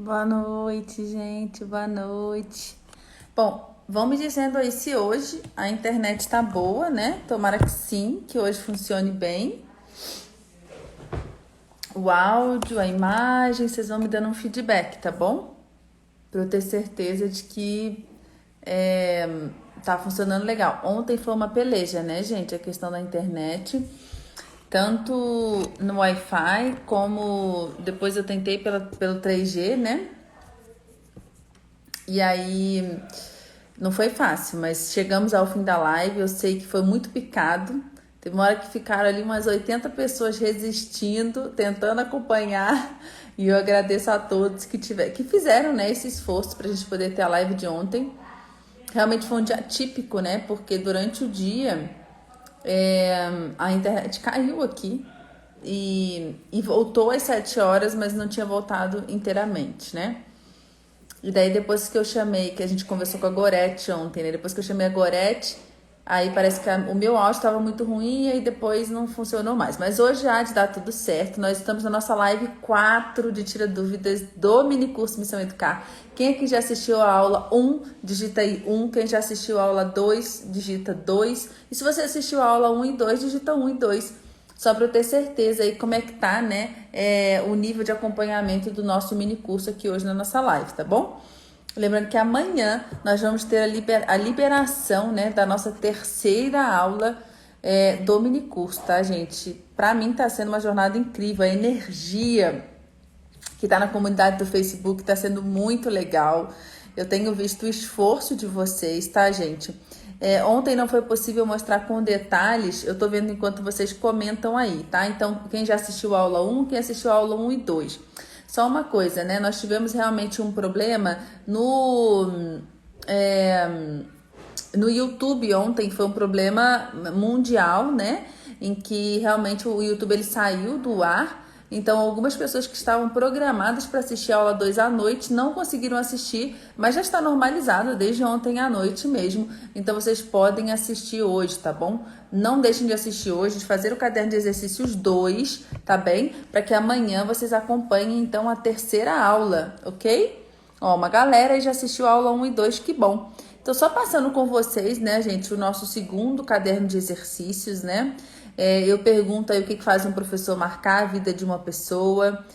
Boa noite, gente. Boa noite. Bom, vão me dizendo aí se hoje a internet tá boa, né? Tomara que sim, que hoje funcione bem. O áudio, a imagem, vocês vão me dando um feedback, tá bom? Pra eu ter certeza de que tá funcionando legal. Ontem foi uma peleja, né, gente? A questão da internet. Tanto no Wi-Fi, como depois eu tentei pelo 3G, né? E aí não foi fácil, mas chegamos ao fim da live. Eu sei que foi muito picado. Teve uma hora que ficaram ali umas 80 pessoas resistindo, tentando acompanhar. E eu agradeço a todos que fizeram, né, esse esforço para a gente poder ter a live de ontem. Realmente foi um dia típico, né? Porque durante o dia a internet caiu aqui e voltou às 7 horas, mas não tinha voltado inteiramente, né? E daí depois que eu chamei, que a gente conversou com a Gorete ontem, né? Depois que eu chamei a Gorete, aí parece que o meu áudio estava muito ruim e aí depois não funcionou mais. Mas hoje há de dar tudo certo. Nós estamos na nossa live 4 de Tira Dúvidas do mini curso Missão Educar. Quem aqui já assistiu a aula 1, digita aí 1. Quem já assistiu a aula 2, digita 2. E se você assistiu a aula 1 e 2, digita 1 e 2. Só para eu ter certeza aí como é que tá, né, o nível de acompanhamento do nosso mini curso aqui hoje na nossa live, tá bom? Lembrando que amanhã nós vamos ter a liberação, né, da nossa terceira aula do mini curso, tá, gente? Para mim tá sendo uma jornada incrível, a energia que tá na comunidade do Facebook tá sendo muito legal. Eu tenho visto o esforço de vocês, tá, gente? Ontem não foi possível mostrar com detalhes, eu tô vendo enquanto vocês comentam aí, tá? Então, quem já assistiu a aula 1, quem assistiu a aula 1 e 2. Só uma coisa, né? Nós tivemos realmente um problema no YouTube ontem, foi um problema mundial, né? Em que realmente o YouTube ele saiu do ar. Então, algumas pessoas que estavam programadas para assistir a aula 2 à noite não conseguiram assistir, mas já está normalizado desde ontem à noite mesmo. Então, vocês podem assistir hoje, tá bom? Não deixem de assistir hoje, de fazer o caderno de exercícios 2, tá bem? Para que amanhã vocês acompanhem, então, a terceira aula, ok? Ó, uma galera aí já assistiu a aula 1 e 2, que bom. Então, só passando com vocês, né, gente, o nosso segundo caderno de exercícios, né? Eu pergunto aí o que faz um professor marcar a vida de uma pessoa.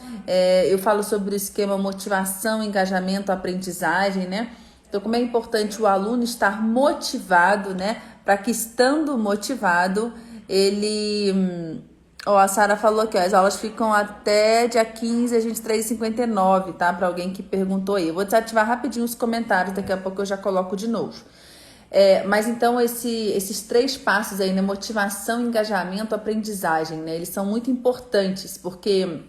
Eu falo sobre o esquema motivação, engajamento, aprendizagem, né? Então, como é importante o aluno estar motivado, né? Para que estando motivado, ele... Ó, a Sara falou aqui, ó, as aulas ficam até dia 15, a gente 3h59, tá? Para alguém que perguntou aí. Eu vou desativar rapidinho os comentários, daqui a pouco eu já coloco de novo. Mas então esses 3 passos aí, né? Motivação, engajamento, aprendizagem, né? Eles são muito importantes, porque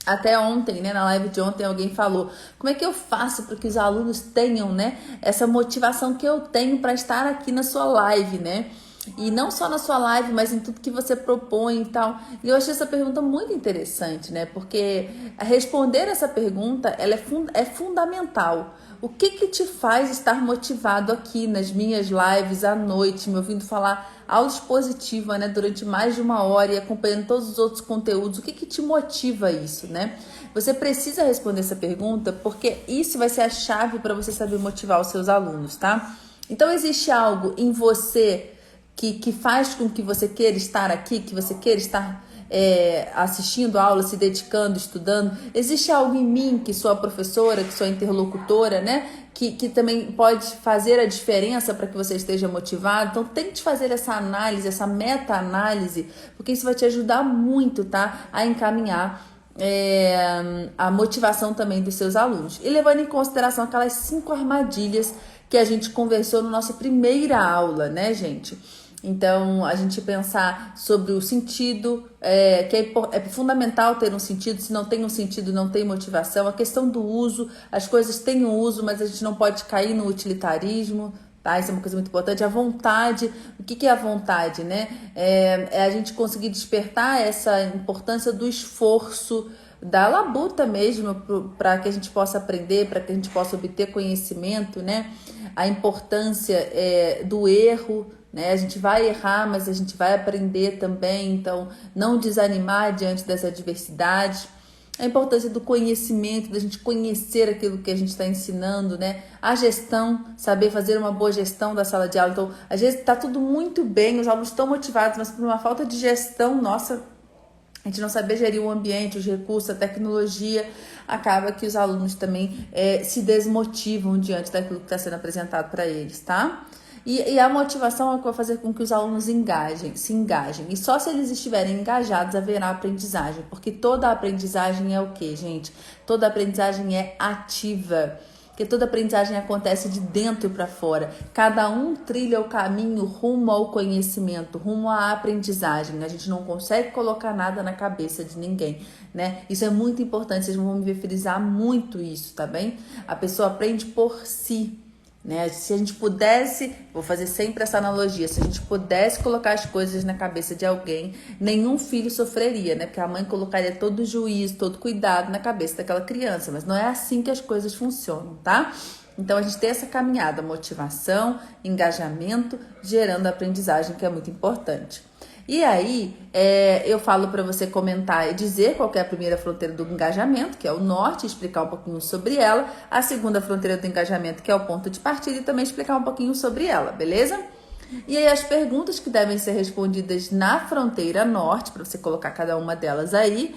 até ontem, né, na live de ontem, alguém falou: como é que eu faço para que os alunos tenham, né, essa motivação que eu tenho para estar aqui na sua live, né? E não só na sua live, mas em tudo que você propõe e tal. E eu achei essa pergunta muito interessante, né? Porque responder essa pergunta, ela é fundamental. O que te faz estar motivado aqui nas minhas lives à noite, me ouvindo falar autoexpositiva, né, durante mais de 1 hora e acompanhando todos os outros conteúdos? O que te motiva isso, né? Você precisa responder essa pergunta, porque isso vai ser a chave para você saber motivar os seus alunos, tá? Então, existe algo em você que faz com que você queira estar aqui, que você queira estar assistindo a aula, se dedicando, estudando? Existe algo em mim, que sou a professora, que sou a interlocutora, né? Que também pode fazer a diferença para que você esteja motivado? Então, tente fazer essa análise, essa meta-análise, porque isso vai te ajudar muito, tá? A encaminhar a motivação também dos seus alunos. E levando em consideração aquelas 5 armadilhas que a gente conversou na nossa primeira aula, né, gente? Então, a gente pensar sobre o sentido, que é fundamental ter um sentido. Se não tem um sentido, não tem motivação. A questão do uso, as coisas têm um uso, mas a gente não pode cair no utilitarismo, tá? Isso é uma coisa muito importante. A vontade, o que é a vontade, né? É a gente conseguir despertar essa importância do esforço, da labuta mesmo, para que a gente possa aprender, para que a gente possa obter conhecimento, né? A importância do erro, né? A gente vai errar, mas a gente vai aprender também. Então, não desanimar diante das adversidades. A importância do conhecimento, da gente conhecer aquilo que a gente está ensinando, né? A gestão, saber fazer uma boa gestão da sala de aula. Então, às vezes está tudo muito bem, os alunos estão motivados, mas por uma falta de gestão nossa, a gente não saber gerir o ambiente, os recursos, a tecnologia, acaba que os alunos também se desmotivam diante daquilo que está sendo apresentado para eles, tá? E a motivação é o que vai fazer com que os alunos se engajem. E só se eles estiverem engajados haverá aprendizagem. Porque toda aprendizagem é o quê, gente? Toda aprendizagem é ativa. Porque toda aprendizagem acontece de dentro para fora. Cada um trilha o caminho rumo ao conhecimento, rumo à aprendizagem. A gente não consegue colocar nada na cabeça de ninguém, né? Isso é muito importante, vocês vão me ver frisar muito isso, tá bem? A pessoa aprende por si. Né? Se a gente pudesse, vou fazer sempre essa analogia, se a gente pudesse colocar as coisas na cabeça de alguém, nenhum filho sofreria, né? Porque a mãe colocaria todo o juízo, todo o cuidado na cabeça daquela criança, mas não é assim que as coisas funcionam, tá? Então a gente tem essa caminhada, motivação, engajamento, gerando aprendizagem, que é muito importante. E aí, eu falo para você comentar e dizer qual que é a primeira fronteira do engajamento, que é o norte, explicar um pouquinho sobre ela. A segunda fronteira do engajamento, que é o ponto de partida, e também explicar um pouquinho sobre ela, beleza? E aí, as perguntas que devem ser respondidas na fronteira norte, para você colocar cada uma delas aí,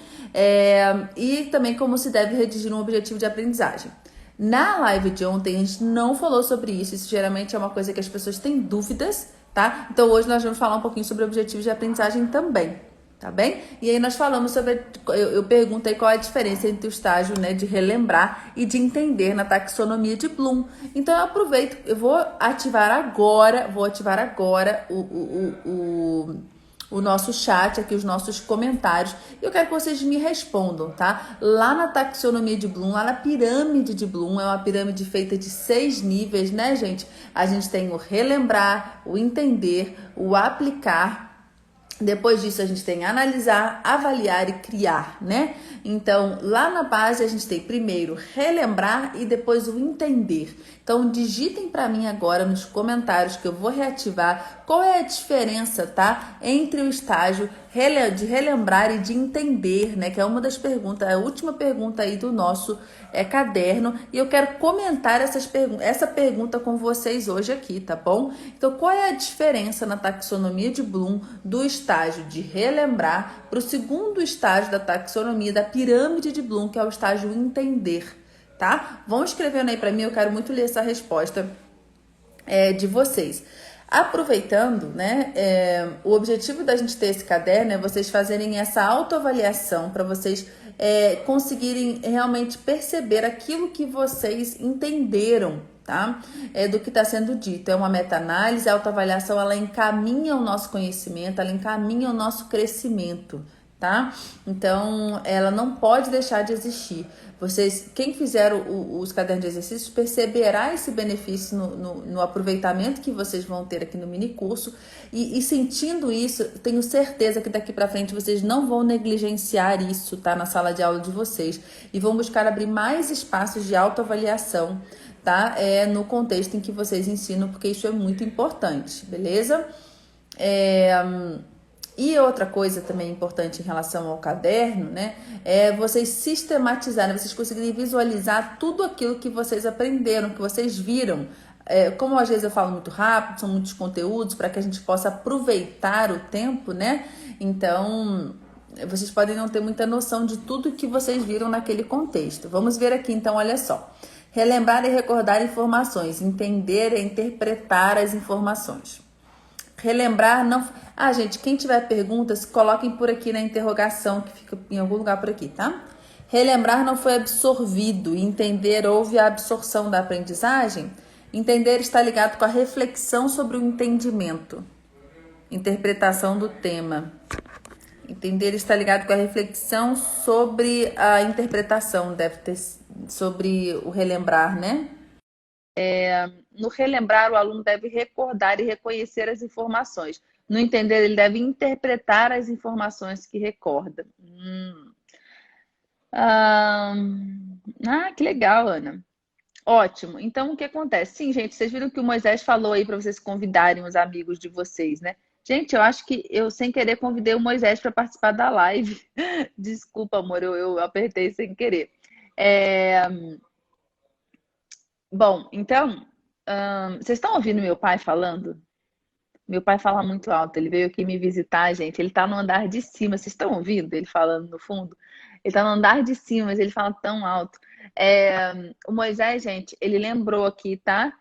e também como se deve redigir um objetivo de aprendizagem. Na live de ontem, a gente não falou sobre isso. Isso geralmente é uma coisa que as pessoas têm dúvidas, tá? Então hoje nós vamos falar um pouquinho sobre objetivos de aprendizagem também, tá bem? E aí nós falamos sobre, eu perguntei qual é a diferença entre o estágio, né, de relembrar e de entender na taxonomia de Bloom. Então eu aproveito, eu vou ativar agora o nosso chat aqui, os nossos comentários. E eu quero que vocês me respondam, tá? Lá na taxonomia de Bloom, lá na pirâmide de Bloom, é uma pirâmide feita de 6 níveis, né, gente? A gente tem o relembrar, o entender, o aplicar. Depois disso, a gente tem analisar, avaliar e criar, né? Então, lá na base, a gente tem primeiro relembrar e depois o entender. Então, digitem para mim agora nos comentários que eu vou reativar qual é a diferença, tá? Entre o estágio de relembrar e de entender, né? Que é uma das perguntas, a última pergunta aí do nosso caderno. E eu quero comentar essa pergunta com vocês hoje aqui, tá bom? Então, qual é a diferença na taxonomia de Bloom do estágio de relembrar para o segundo estágio da taxonomia da pirâmide de Bloom, que é o estágio entender, tá? Vão escrevendo aí para mim, eu quero muito ler essa resposta de vocês. Aproveitando, né, o objetivo da gente ter esse caderno é vocês fazerem essa autoavaliação para vocês conseguirem realmente perceber aquilo que vocês entenderam, tá? Do que está sendo dito. É uma meta-análise, a autoavaliação, ela encaminha o nosso conhecimento, ela encaminha o nosso crescimento, tá? Então, ela não pode deixar de existir. Vocês, quem fizer os cadernos de exercícios, perceberá esse benefício no aproveitamento que vocês vão ter aqui no mini curso. E sentindo isso, tenho certeza que daqui para frente vocês não vão negligenciar isso, tá? Na sala de aula de vocês. E vão buscar abrir mais espaços de autoavaliação, tá? No contexto em que vocês ensinam, porque isso é muito importante, beleza? E outra coisa também importante em relação ao caderno, né, é vocês sistematizarem, vocês conseguirem visualizar tudo aquilo que vocês aprenderam, que vocês viram. Como às vezes eu falo muito rápido, são muitos conteúdos para que a gente possa aproveitar o tempo, né? Então, vocês podem não ter muita noção de tudo que vocês viram naquele contexto. Vamos ver aqui então, olha só. Relembrar e recordar informações, entender e interpretar as informações. Relembrar não... gente, quem tiver perguntas, coloquem por aqui na interrogação, que fica em algum lugar por aqui, tá? Relembrar não foi absorvido. Entender houve a absorção da aprendizagem. Entender está ligado com a reflexão sobre o entendimento. Interpretação do tema. Entender está ligado com a reflexão sobre a interpretação, deve ter sobre o relembrar, né? No relembrar, o aluno deve recordar e reconhecer as informações. No entender, ele deve interpretar as informações que recorda. Que legal, Ana. Ótimo. Então, o que acontece? Sim, gente, vocês viram que o Moisés falou aí para vocês convidarem os amigos de vocês, né? Gente, eu acho que eu, sem querer, convidei o Moisés para participar da live. Desculpa, amor, eu apertei sem querer. É, bom, então, vocês estão ouvindo meu pai falando? Meu pai fala muito alto, ele veio aqui me visitar, gente. Ele tá no andar de cima. Vocês estão ouvindo ele falando no fundo? Ele tá no andar de cima, mas ele fala tão alto. É, o Moisés, gente, ele lembrou aqui, tá?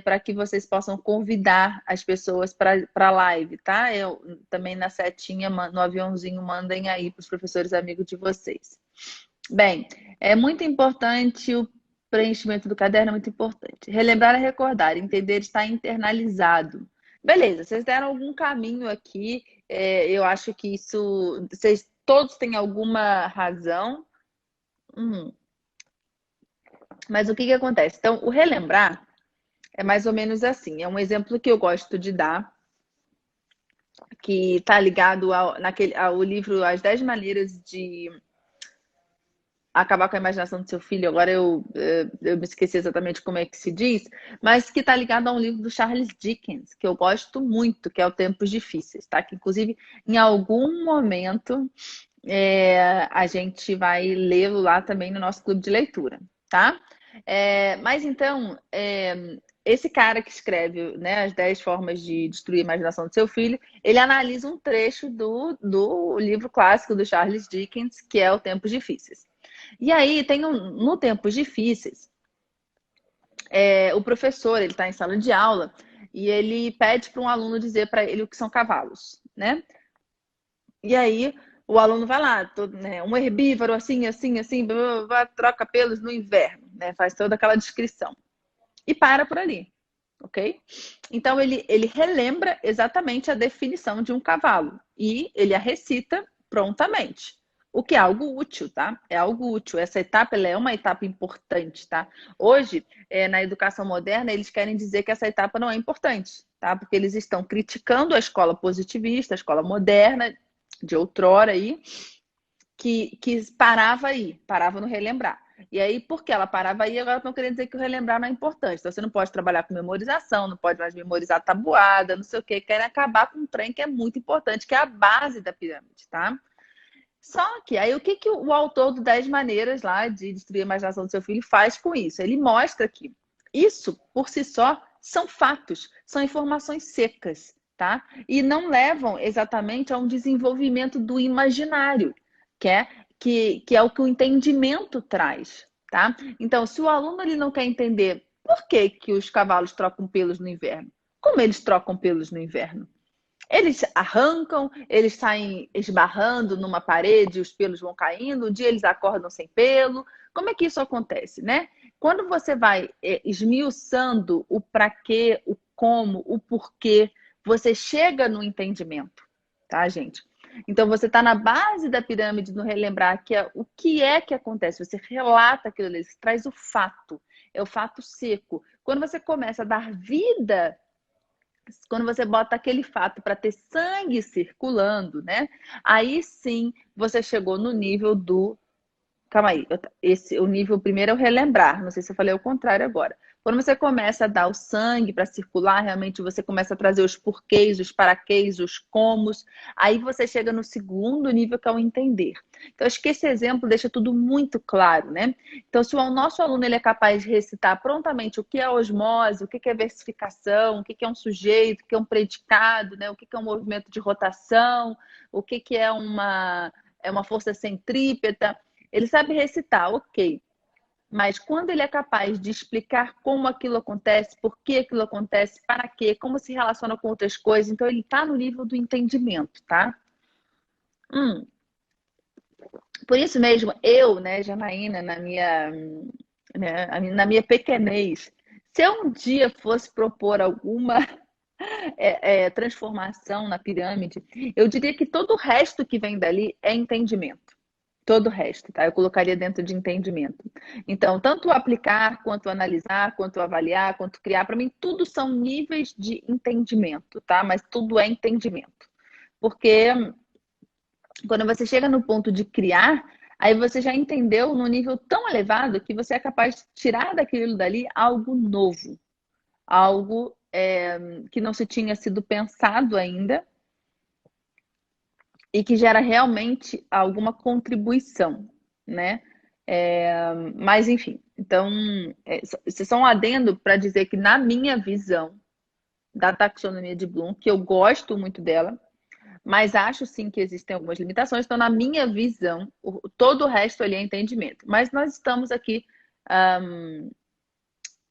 Para que vocês possam convidar as pessoas para a live, tá? Eu também na setinha, no aviãozinho, mandem aí para os professores amigos de vocês. Bem, é muito importante o preenchimento do caderno, é muito importante. Relembrar é recordar, entender está internalizado. Beleza, vocês deram algum caminho aqui, eu acho que isso, vocês todos têm alguma razão, mas o que que acontece? Então, o relembrar é mais ou menos assim, é um exemplo que eu gosto de dar, que está ligado ao livro As 10 Maneiras de Acabar com a Imaginação do Seu Filho. Agora eu me esqueci exatamente como é que se diz, mas que está ligado a um livro do Charles Dickens, que eu gosto muito, que é o Tempos Difíceis, tá? Que inclusive em algum momento a gente vai lê-lo lá também no nosso clube de leitura, tá? Mas então, esse cara que escreve, né, as 10 formas de destruir a imaginação do seu filho, ele analisa um trecho do livro clássico do Charles Dickens, que é o Tempos Difíceis. E aí, no Tempos Difíceis, o professor, ele está em sala de aula e ele pede para um aluno dizer para ele o que são cavalos, né? E aí, o aluno vai lá, né, um herbívoro assim, assim, assim, blá, blá, blá, troca pelos no inverno, né? Faz toda aquela descrição. E para por ali, ok? Então, ele relembra exatamente a definição de um cavalo e ele a recita prontamente. O que é algo útil, tá? É algo útil. Essa etapa, ela é uma etapa importante, tá? Hoje, na educação moderna, eles querem dizer que essa etapa não é importante, tá? Porque eles estão criticando a escola positivista, a escola moderna de outrora aí, que parava no relembrar. E aí, porque ela parava aí, agora estão querendo dizer que o relembrar não é importante. Então, você não pode trabalhar com memorização, não pode mais memorizar tabuada, não sei o quê. Querem acabar com um trem que é muito importante, que é a base da pirâmide, tá? Só que aí o que o autor do 10 maneiras lá de destruir a imaginação do seu filho faz com isso? Ele mostra que isso, por si só, são fatos, são informações secas, tá? E não levam exatamente a um desenvolvimento do imaginário, que é o que o entendimento traz, tá? Então, se o aluno ele não quer entender por que, que os cavalos trocam pelos no inverno, como eles trocam pelos no inverno? Eles arrancam, eles saem esbarrando numa parede, os pelos vão caindo, um dia eles acordam sem pelo. Como é que isso acontece, né? Quando você vai esmiuçando o para quê, o como, o porquê, você chega no entendimento, tá, gente? Então você está na base da pirâmide no relembrar o que é que acontece. Você relata aquilo ali, você traz o fato, é o fato seco. Quando você começa a dar vida, quando você bota aquele fato para ter sangue circulando, né? Aí sim você chegou no nível do. Calma aí, o nível primeiro é o relembrar, não sei se eu falei o contrário agora. Quando você começa a dar o sangue para circular, realmente você começa a trazer os porquês, os paraquês, os comos, aí você chega no segundo nível, que é o entender. Então, acho que esse exemplo deixa tudo muito claro, né? Então, se o nosso aluno ele é capaz de recitar prontamente o que é osmose, o que é versificação, o que é um sujeito, o que é um predicado, né? O que é um movimento de rotação, o que é uma força centrípeta, ele sabe recitar, ok. Mas quando ele é capaz de explicar como aquilo acontece, por que aquilo acontece, para quê, como se relaciona com outras coisas, então ele está no nível do entendimento, tá? Por isso mesmo, eu, né, Janaína, na minha pequenez, se eu um dia fosse propor alguma transformação na pirâmide, eu diria que todo o resto que vem dali é entendimento. Todo o resto, tá? Eu colocaria dentro de entendimento. Então, tanto aplicar, quanto analisar, quanto avaliar, quanto criar, para mim, tudo são níveis de entendimento, tá? Mas tudo é entendimento. Porque quando você chega no ponto de criar, aí você já entendeu num nível tão elevado que você é capaz de tirar daquilo dali algo novo, algo que não se tinha sido pensado ainda, e que gera realmente alguma contribuição, né? Mas enfim, então, isso é só um adendo para dizer que na minha visão da taxonomia de Bloom, que eu gosto muito dela, mas acho sim que existem algumas limitações. Então, na minha visão, todo o resto ali é entendimento. Mas nós estamos aqui,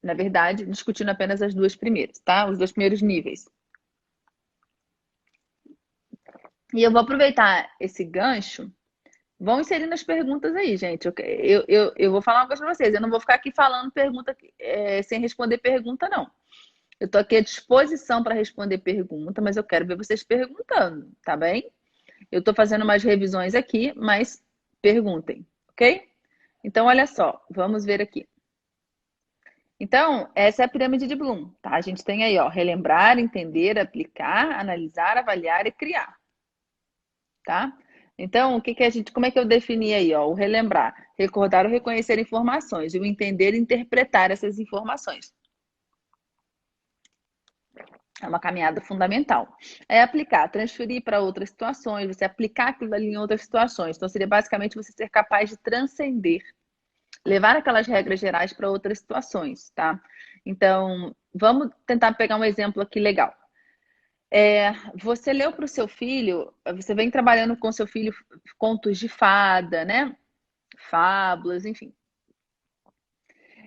na verdade, discutindo apenas as duas primeiras, tá? Os dois primeiros níveis. E eu vou aproveitar esse gancho. Vão inserindo as perguntas aí, gente. Eu vou falar uma coisa para vocês. Eu não vou ficar aqui falando pergunta sem responder pergunta, não. Eu estou aqui à disposição para responder pergunta, mas eu quero ver vocês perguntando, tá bem? Eu estou fazendo umas revisões aqui, mas perguntem, ok? Então, olha só, vamos ver aqui. Então, essa é a pirâmide de Bloom, tá? A gente tem aí, ó, relembrar, entender, aplicar, analisar, avaliar e criar, tá? Então, como é que eu defini aí, ó? O relembrar, recordar ou reconhecer informações, e o entender e interpretar essas informações. É uma caminhada fundamental. É aplicar, transferir para outras situações, você aplicar aquilo ali em outras situações. Então, seria basicamente você ser capaz de transcender, levar aquelas regras gerais para outras situações, tá? Então, vamos tentar pegar um exemplo aqui legal. Você leu para o seu filho, você vem trabalhando com seu filho contos de fada, né? Fábulas, enfim.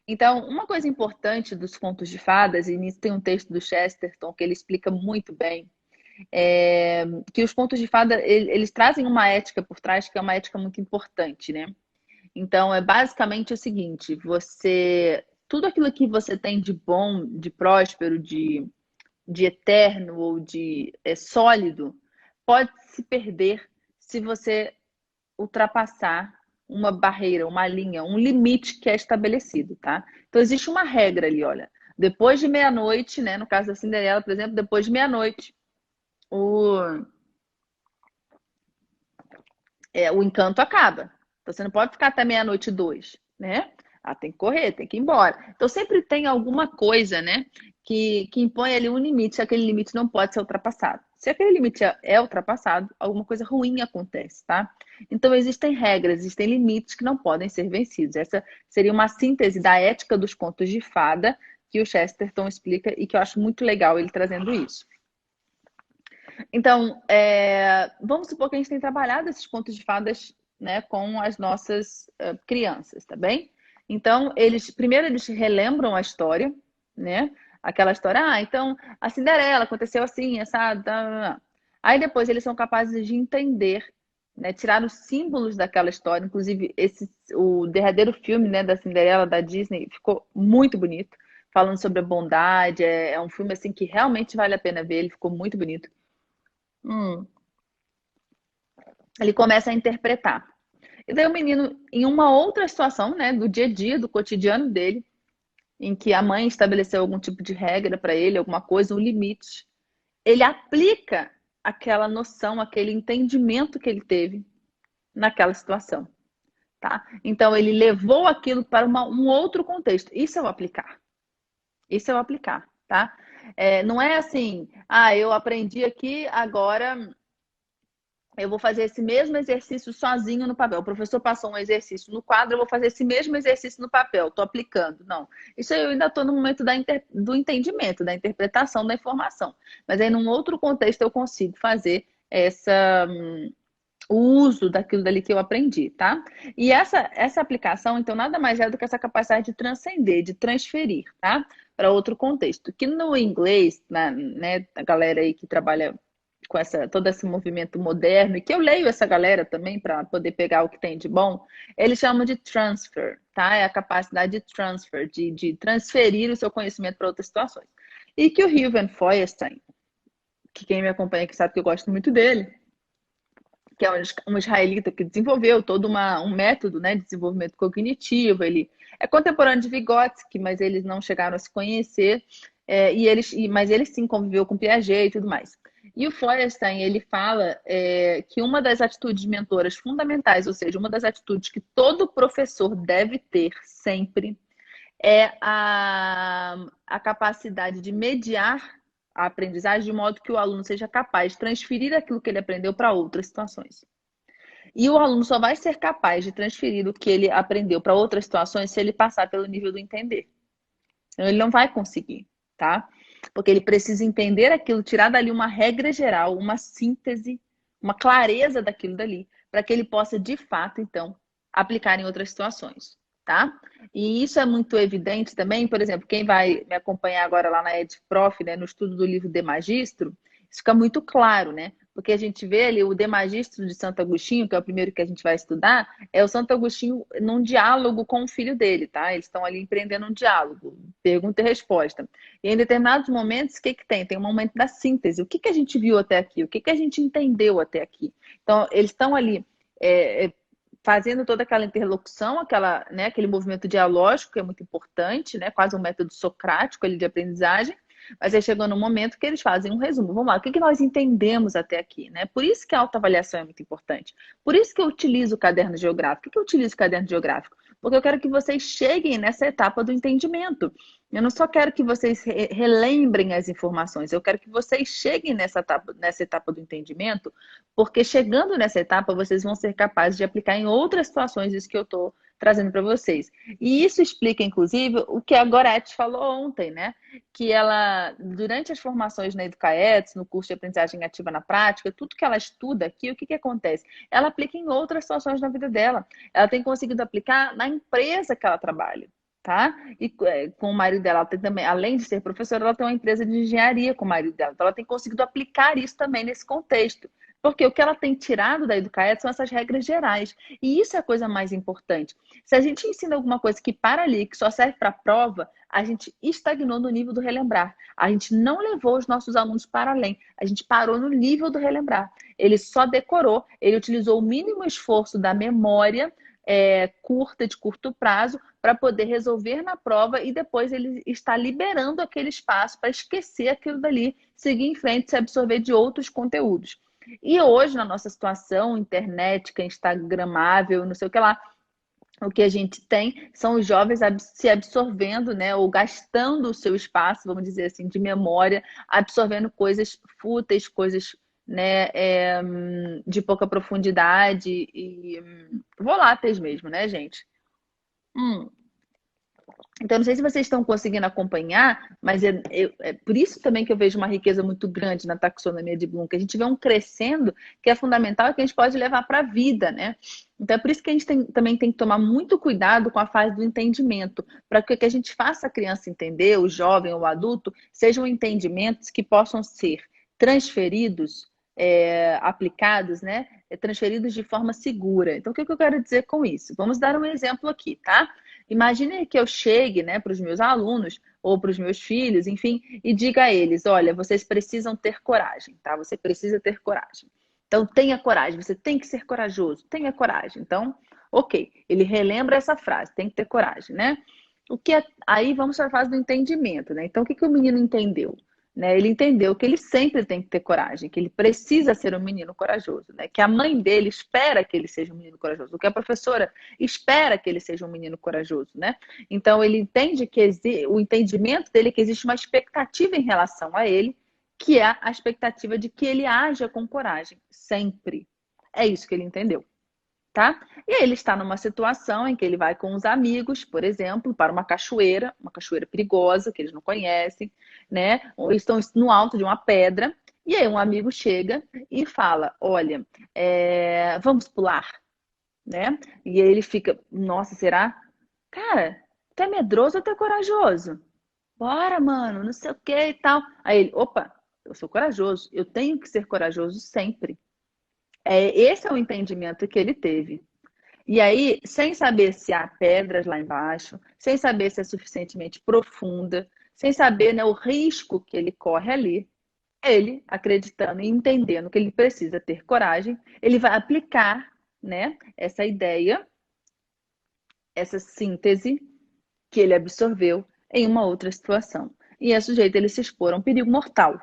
Então, uma coisa importante dos contos de fadas, e nisso tem um texto do Chesterton que ele explica muito bem, que os contos de fada, eles trazem uma ética por trás, que é uma ética muito importante, né? Então, é basicamente o seguinte, tudo aquilo que você tem de bom, de próspero, de eterno ou de sólido, pode se perder se você ultrapassar uma barreira, uma linha, um limite que é estabelecido, tá? Então existe uma regra ali, olha. Depois de meia-noite, né? No caso da Cinderela, por exemplo, depois de meia-noite, o encanto acaba. Então você não pode ficar até meia-noite e 2, né? Ah, tem que correr, tem que ir embora. Então sempre tem alguma coisa, né? Que impõe ali um limite, se aquele limite não pode ser ultrapassado. Se aquele limite é ultrapassado, alguma coisa ruim acontece, tá? Então existem regras, existem limites que não podem ser vencidos. Essa seria uma síntese da ética dos contos de fada que o Chesterton explica e que eu acho muito legal ele trazendo isso. Então, vamos supor que a gente tem trabalhado esses contos de fadas, né, com as nossas crianças, tá bem? Então, primeiro eles relembram a história, né? Aquela história, então a Cinderela aconteceu assim, essa. Aí depois eles são capazes de entender, né, tirar os símbolos daquela história. Inclusive, o derradeiro filme, né, da Cinderela da Disney ficou muito bonito, falando sobre a bondade. É um filme assim que realmente vale a pena ver, ele ficou muito bonito. Hum. Ele começa a interpretar. E daí o menino, em uma outra situação, né, do dia a dia, do cotidiano dele, em que a mãe estabeleceu algum tipo de regra para ele, alguma coisa, um limite, ele aplica aquela noção, aquele entendimento que ele teve naquela situação, tá? Então ele levou aquilo para um outro contexto. Isso é o aplicar. Isso é o aplicar, tá? Não é assim, eu aprendi aqui, agora eu vou fazer esse mesmo exercício sozinho no papel. O professor passou um exercício no quadro, eu vou fazer esse mesmo exercício no papel. Estou aplicando. Não. Isso aí eu ainda estou no momento do entendimento, da interpretação da informação. Mas aí, num outro contexto, eu consigo fazer o uso daquilo dali que eu aprendi, tá? E essa aplicação, então, nada mais é do que essa capacidade de transcender, de transferir, tá? Para outro contexto. Que no inglês, né, a galera aí que trabalha com todo esse movimento moderno, e que eu leio essa galera também para poder pegar o que tem de bom, eles chamam de transfer, tá? É a capacidade de transfer, de transferir o seu conhecimento para outras situações. E que o Hugh Van Feuerstein, que quem me acompanha aqui sabe que eu gosto muito dele, que é um israelita que desenvolveu todo um método, né, de desenvolvimento cognitivo. Ele é contemporâneo de Vygotsky, mas eles não chegaram a se conhecer, mas ele sim conviveu com Piaget e tudo mais. E o Feuerstein, ele fala que uma das atitudes mentoras fundamentais, ou seja, uma das atitudes que todo professor deve ter sempre, é a capacidade de mediar a aprendizagem de modo que o aluno seja capaz de transferir aquilo que ele aprendeu para outras situações. E o aluno só vai ser capaz de transferir o que ele aprendeu para outras situações se ele passar pelo nível do entender. Então, ele não vai conseguir, tá? Porque ele precisa entender aquilo, tirar dali uma regra geral, uma síntese, uma clareza daquilo dali, para que ele possa, de fato, então, aplicar em outras situações, tá? E isso é muito evidente também, por exemplo, quem vai me acompanhar agora lá na EdProf, né, no estudo do livro De Magistro, isso fica muito claro, né? Porque a gente vê ali o De Magistro de Santo Agostinho, que é o primeiro que a gente vai estudar, é o Santo Agostinho num diálogo com o filho dele, tá? Eles estão ali empreendendo um diálogo, pergunta e resposta. E em determinados momentos, o que que tem? Tem um momento da síntese. O que que a gente viu até aqui? O que que a gente entendeu até aqui? Então, eles estão ali fazendo toda aquela interlocução, né, aquele movimento dialógico que é muito importante, né? Quase um método socrático ali de aprendizagem. Mas aí chegou no momento que eles fazem um resumo. Vamos lá, o que que nós entendemos até aqui, né? Por isso que a autoavaliação é muito importante. Por isso que eu utilizo o caderno geográfico. Por que eu utilizo o caderno geográfico? Porque eu quero que vocês cheguem nessa etapa do entendimento. Eu não só quero que vocês relembrem as informações, eu quero que vocês cheguem nessa etapa do entendimento, porque chegando nessa etapa, vocês vão ser capazes de aplicar em outras situações isso que eu estou trazendo para vocês. E isso explica, inclusive, o que a Gorete falou ontem, né? Que ela, durante as formações na Educaetes, no curso de aprendizagem ativa na prática, tudo que ela estuda aqui, o que que acontece? Ela aplica em outras situações na vida dela. Ela tem conseguido aplicar na empresa que ela trabalha, tá? E com o marido dela, ela tem também, além de ser professora, ela tem uma empresa de engenharia com o marido dela. Então, ela tem conseguido aplicar isso também nesse contexto. Porque o que ela tem tirado da Educaetes são essas regras gerais. E isso é a coisa mais importante. Se a gente ensina alguma coisa que para ali, que só serve para a prova, a gente estagnou no nível do relembrar. A gente não levou os nossos alunos para além. A gente parou no nível do relembrar. Ele só decorou, ele utilizou o mínimo esforço da memória curta, de curto prazo, para poder resolver na prova e depois ele está liberando aquele espaço para esquecer aquilo dali, seguir em frente, se absorver de outros conteúdos. E hoje, na nossa situação internética, instagramável, não sei o que lá, o que a gente tem são os jovens se absorvendo, né, ou gastando o seu espaço, vamos dizer assim, de memória, absorvendo coisas fúteis, coisas, né, de pouca profundidade e voláteis mesmo, né, gente? Hum. Então, não sei se vocês estão conseguindo acompanhar, mas é por isso também que eu vejo uma riqueza muito grande na taxonomia de Bloom, que a gente vê um crescendo que é fundamental e que a gente pode levar para a vida, né? Então, é por isso que a gente também tem que tomar muito cuidado com a fase do entendimento, para que o que a gente faça a criança entender, o jovem ou o adulto, sejam entendimentos que possam ser transferidos, aplicados, né? Transferidos de forma segura. Então, o que eu quero dizer com isso? Vamos dar um exemplo aqui, tá? Imagine que eu chegue, né, para os meus alunos ou para os meus filhos, enfim, e diga a eles: olha, vocês precisam ter coragem, tá? Você precisa ter coragem. Então, tenha coragem, você tem que ser corajoso, tenha coragem. Então, ok, ele relembra essa frase, tem que ter coragem, né? Aí vamos para a fase do entendimento, né? Então, o que que o menino entendeu? Né? Ele entendeu que ele sempre tem que ter coragem, que ele precisa ser um menino corajoso, né? Que a mãe dele espera que ele seja um menino corajoso, que a professora espera que ele seja um menino corajoso, né? Então ele entende que o entendimento dele é que existe uma expectativa em relação a ele, que é a expectativa de que ele haja com coragem, sempre. É isso que ele entendeu. Tá? E aí ele está numa situação em que ele vai com os amigos, por exemplo, para uma cachoeira perigosa, que eles não conhecem, né? Ou estão no alto de uma pedra, e aí um amigo chega e fala: olha, vamos pular, né? E aí ele fica: nossa, será? Cara, tu é medroso ou tu é corajoso? Bora, mano, não sei o que e tal. Aí ele: opa, eu sou corajoso, eu tenho que ser corajoso sempre. Esse é o entendimento que ele teve. E aí, sem saber se há pedras lá embaixo, sem saber se é suficientemente profunda, sem saber, né, o risco que ele corre ali, ele, acreditando e entendendo que ele precisa ter coragem, ele vai aplicar, né, essa ideia, essa síntese que ele absorveu em uma outra situação. E é sujeito ele se expor a um perigo mortal,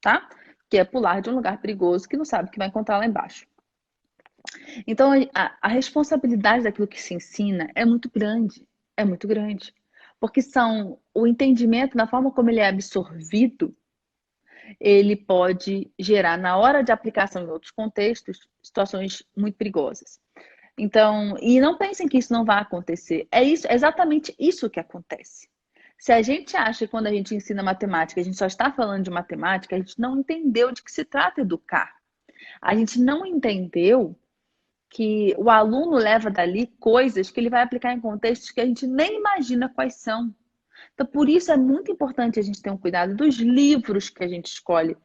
tá? Que é pular de um lugar perigoso que não sabe o que vai encontrar lá embaixo. Então, a responsabilidade daquilo que se ensina é muito grande, porque são o entendimento, na forma como ele é absorvido, ele pode gerar, na hora de aplicação em outros contextos, situações muito perigosas. Então, e não pensem que isso não vai acontecer. É exatamente isso que acontece. Se a gente acha que quando a gente ensina matemática, a gente só está falando de matemática, a gente não entendeu de que se trata educar. A gente não entendeu que o aluno leva dali coisas que ele vai aplicar em contextos que a gente nem imagina quais são. Então, por isso é muito importante a gente ter um cuidado dos livros que a gente escolhe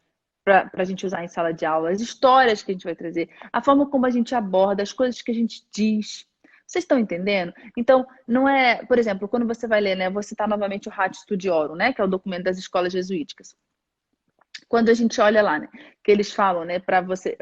para a gente usar em sala de aula, as histórias que a gente vai trazer, a forma como a gente aborda, as coisas que a gente diz. Vocês estão entendendo? Então, não é, por exemplo, quando você vai ler, né? Vou citar novamente o Ratio Studiorum, né? Que é o documento das escolas jesuíticas. Quando a gente olha lá, né, que eles falam, né, para você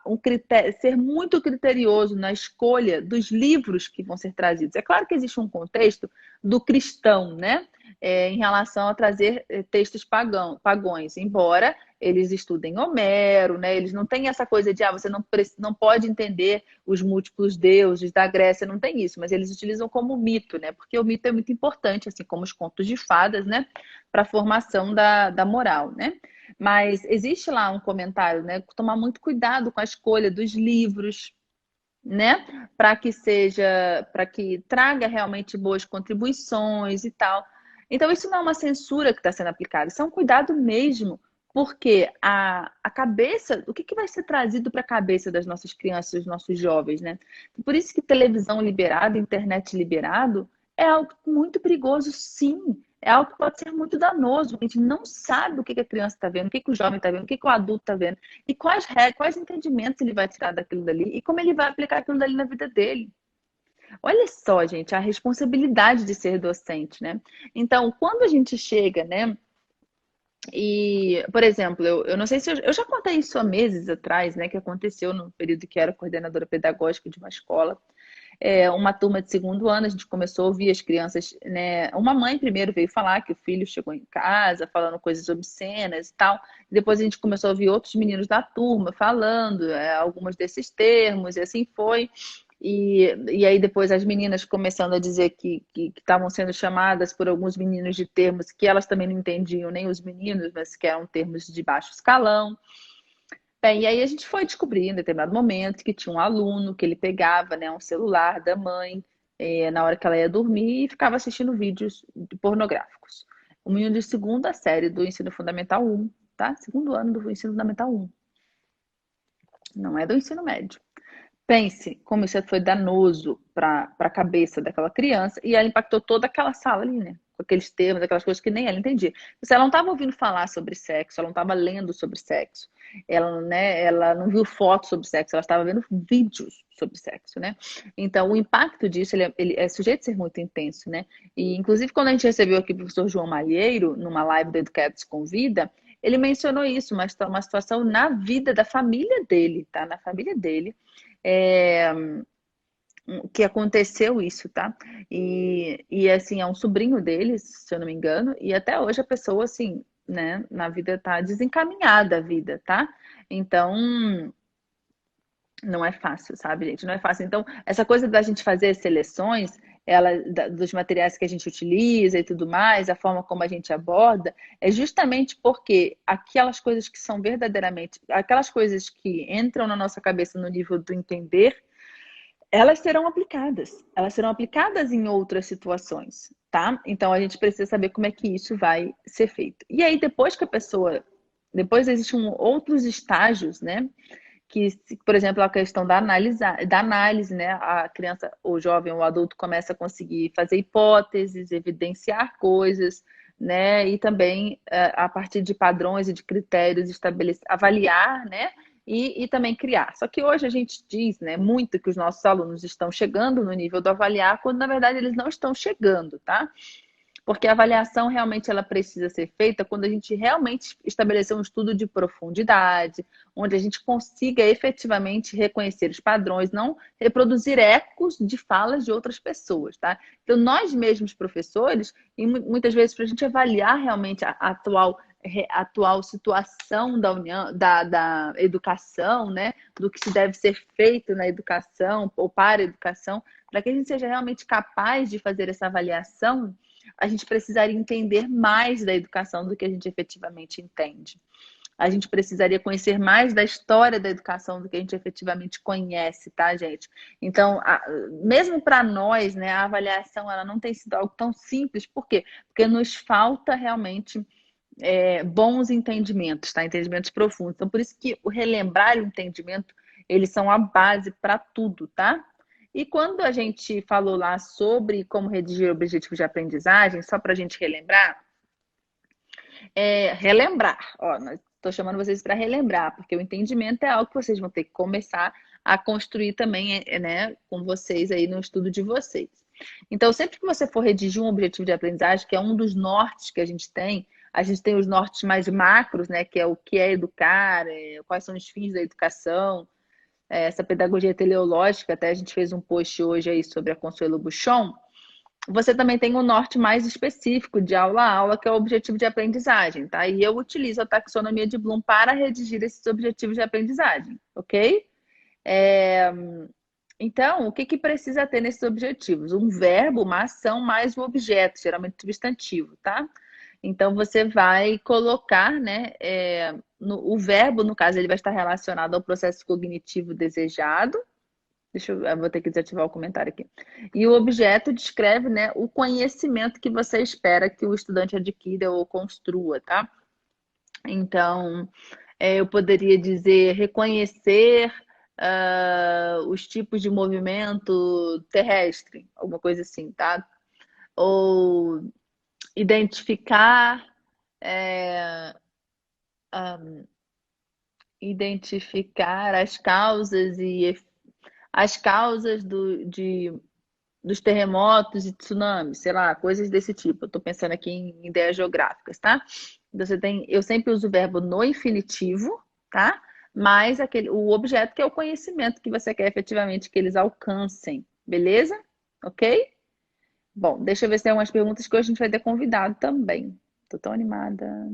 um critério, ser muito criterioso na escolha dos livros que vão ser trazidos. É claro que existe um contexto do cristão, né, em relação a trazer textos pagões, embora eles estudem Homero, né, eles não têm essa coisa de você não pode entender os múltiplos deuses da Grécia, não tem isso, mas eles utilizam como mito, né, porque o mito é muito importante, assim como os contos de fadas, né, para a formação da moral, né. Mas existe lá um comentário, né? Tomar muito cuidado com a escolha dos livros, né? Para que traga realmente boas contribuições e tal. Então, isso não é uma censura que está sendo aplicada, isso é um cuidado mesmo, porque a cabeça, o que vai ser trazido para a cabeça das nossas crianças, dos nossos jovens, né? Por isso que televisão liberada, internet liberado, é algo muito perigoso, sim. É algo que pode ser muito danoso. A gente não sabe o que a criança está vendo, o que o jovem está vendo, o que o adulto está vendo, e quais regras, quais entendimentos ele vai tirar daquilo dali, e como ele vai aplicar aquilo dali na vida dele. Olha só, gente, a responsabilidade de ser docente, né? Então, quando a gente chega, né? E, por exemplo, eu não sei se eu já contei isso há meses atrás, né? Que aconteceu no período que eu era coordenadora pedagógica de uma escola. Uma turma de segundo ano, a gente começou a ouvir as crianças, né? Uma mãe primeiro veio falar que o filho chegou em casa falando coisas obscenas e tal. Depois a gente começou a ouvir outros meninos da turma falando alguns desses termos, e assim foi. E aí depois as meninas começando a dizer que estavam sendo chamadas por alguns meninos de termos que elas também não entendiam, nem os meninos, mas que eram termos de baixo escalão. Bem, e aí a gente foi descobrir em determinado momento que tinha um aluno que ele pegava, né, um celular da mãe na hora que ela ia dormir e ficava assistindo vídeos pornográficos. Um menino de segunda série do ensino fundamental 1, tá? Segundo ano do ensino fundamental 1. Não é do ensino médio. Pense como isso foi danoso para a cabeça daquela criança e ela impactou toda aquela sala ali, né? Com aqueles termos, aquelas coisas que nem ela entendia. Ela não estava ouvindo falar sobre sexo, ela não estava lendo sobre sexo, ela, né, ela não viu fotos sobre sexo, ela estava vendo vídeos sobre sexo, né? Então, o impacto disso, ele é sujeito a ser muito intenso, né? E, inclusive, quando a gente recebeu aqui o professor João Malheiro, numa live do Educados Convida, ele mencionou isso, uma situação na vida da família dele, tá? Na família dele, é, que aconteceu isso, tá? E assim, é um sobrinho deles, se eu não me engano, e até hoje a pessoa, assim, né, na vida tá desencaminhada a vida, tá? Então, não é fácil, sabe, gente? Não é fácil. Então, essa coisa da gente fazer seleções, dos materiais que a gente utiliza e tudo mais, a forma como a gente aborda, é justamente porque aquelas coisas que são verdadeiramente, aquelas coisas que entram na nossa cabeça no nível do entender, elas serão aplicadas em outras situações, tá? Então a gente precisa saber como é que isso vai ser feito. E aí depois que a pessoa, depois existem outros estágios, né? Que, por exemplo, a questão da análise, né? A criança, o jovem, o adulto começa a conseguir fazer hipóteses, evidenciar coisas, né? E também a partir de padrões e de critérios estabelecer, avaliar, né? E também criar. Só que hoje a gente diz, né, muito que os nossos alunos estão chegando no nível do avaliar, quando na verdade eles não estão chegando, tá? Porque a avaliação realmente ela precisa ser feita quando a gente realmente estabelecer um estudo de profundidade, onde a gente consiga efetivamente reconhecer os padrões, não reproduzir ecos de falas de outras pessoas, tá? Então, nós mesmos, professores, e muitas vezes para a gente avaliar realmente a atual situação da união, da educação, né? Do que se deve ser feito na educação ou para a educação, para que a gente seja realmente capaz de fazer essa avaliação, a gente precisaria entender mais da educação do que a gente efetivamente entende. A gente precisaria conhecer mais da história da educação do que a gente efetivamente conhece, tá, gente? Então, mesmo para nós, né, a avaliação ela não tem sido algo tão simples. Por quê? Porque nos falta realmente bons entendimentos, tá? Entendimentos profundos. Então, por isso que o relembrar e o entendimento, eles são a base para tudo, tá? E quando a gente falou lá sobre como redigir objetivos de aprendizagem, só para a gente relembrar, ó, estou chamando vocês para relembrar, porque o entendimento é algo que vocês vão ter que começar a construir também, né, com vocês aí no estudo de vocês. Então, sempre que você for redigir um objetivo de aprendizagem, que é um dos nortes que a gente tem os nortes mais macros, né, que é o que é educar, quais são os fins da educação, essa pedagogia teleológica, até a gente fez um post hoje aí sobre a Consuelo Buchon. Você também tem o norte mais específico de aula a aula, que é o objetivo de aprendizagem, tá? E eu utilizo a taxonomia de Bloom para redigir esses objetivos de aprendizagem, ok? Então, o que precisa ter nesses objetivos? Um verbo, uma ação, mais um objeto, geralmente substantivo, tá? Então, você vai colocar, né? O verbo, no caso, ele vai estar relacionado ao processo cognitivo desejado. Eu vou ter que desativar o comentário aqui. E o objeto descreve, né, o conhecimento que você espera que o estudante adquira ou construa, tá? Então, eu poderia dizer reconhecer os tipos de movimento terrestre, alguma coisa assim, tá? Ou identificar, é, identificar as causas dos terremotos e tsunamis, sei lá, coisas desse tipo. Eu tô pensando aqui em ideias geográficas, tá? Eu sempre uso o verbo no infinitivo, tá? Mais o objeto que é o conhecimento que você quer efetivamente que eles alcancem, beleza? Ok? Bom, deixa eu ver se tem algumas perguntas que hoje a gente vai ter convidado também. Tô tão animada.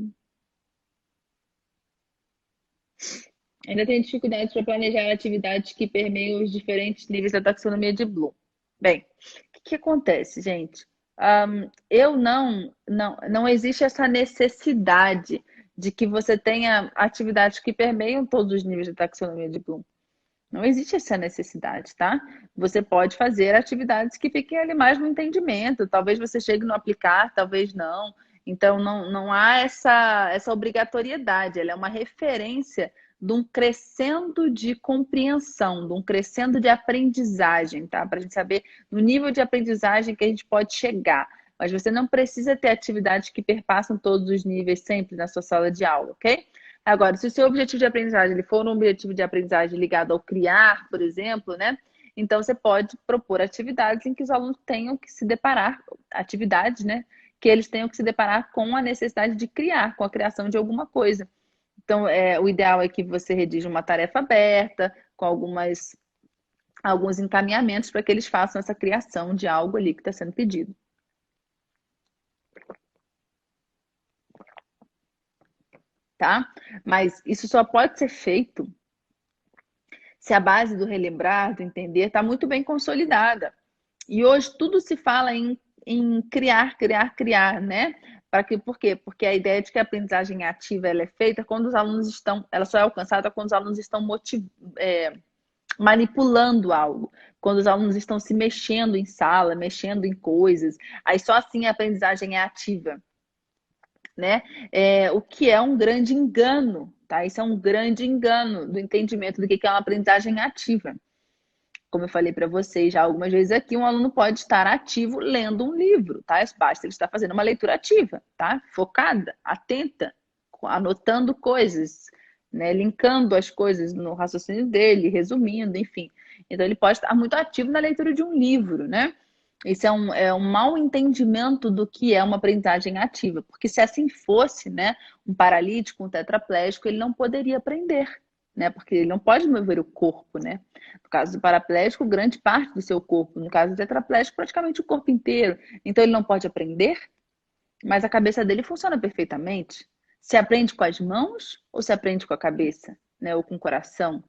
Ainda tenho dificuldades para planejar atividades que permeiam os diferentes níveis da taxonomia de Bloom. Bem, o que acontece, gente? Eu não existe essa necessidade de que você tenha atividades que permeiam todos os níveis da taxonomia de Bloom. Não existe essa necessidade, tá? Você pode fazer atividades que fiquem ali mais no entendimento. Talvez você chegue no aplicar, talvez não. Então, não há essa obrigatoriedade. Ela é uma referência de um crescendo de compreensão, de um crescendo de aprendizagem, tá? Para a gente saber no nível de aprendizagem que a gente pode chegar. Mas você não precisa ter atividades que perpassam todos os níveis sempre na sua sala de aula, ok? Agora, se o seu objetivo de aprendizagem ele for um objetivo de aprendizagem ligado ao criar, por exemplo, né? Então, você pode propor atividades em que os alunos tenham que se deparar, atividades, né? Que eles tenham que se deparar com a necessidade de criar, com a criação de alguma coisa. Então, o ideal é que você redija uma tarefa aberta, com alguns encaminhamentos para que eles façam essa criação de algo ali que está sendo pedido. Tá? Mas isso só pode ser feito se a base do relembrar, do entender, está muito bem consolidada. E hoje tudo se fala em criar, né? Por quê? Porque a ideia de que a aprendizagem ativa ela é feita quando os alunos ela só é alcançada quando os alunos estão manipulando algo, quando os alunos estão se mexendo em sala, mexendo em coisas, aí só assim a aprendizagem é ativa, né? O que é um grande engano, tá? Isso é um grande engano do entendimento do que é uma aprendizagem ativa. Como eu falei para vocês já algumas vezes aqui, um aluno pode estar ativo lendo um livro, tá? Basta ele estar fazendo uma leitura ativa, tá? Focada, atenta, anotando coisas, né? Linkando as coisas no raciocínio dele, resumindo, enfim. Então ele pode estar muito ativo na leitura de um livro, né? Isso é um mau entendimento do que é uma aprendizagem ativa, porque se assim fosse, né, um paralítico, um tetraplégico, ele não poderia aprender, né? Porque ele não pode mover o corpo, né? No caso do paraplégico, grande parte do seu corpo. No caso do tetraplégico, praticamente o corpo inteiro. Então ele não pode aprender, mas a cabeça dele funciona perfeitamente. Se aprende com as mãos ou se aprende com a cabeça, né? Ou com o coração.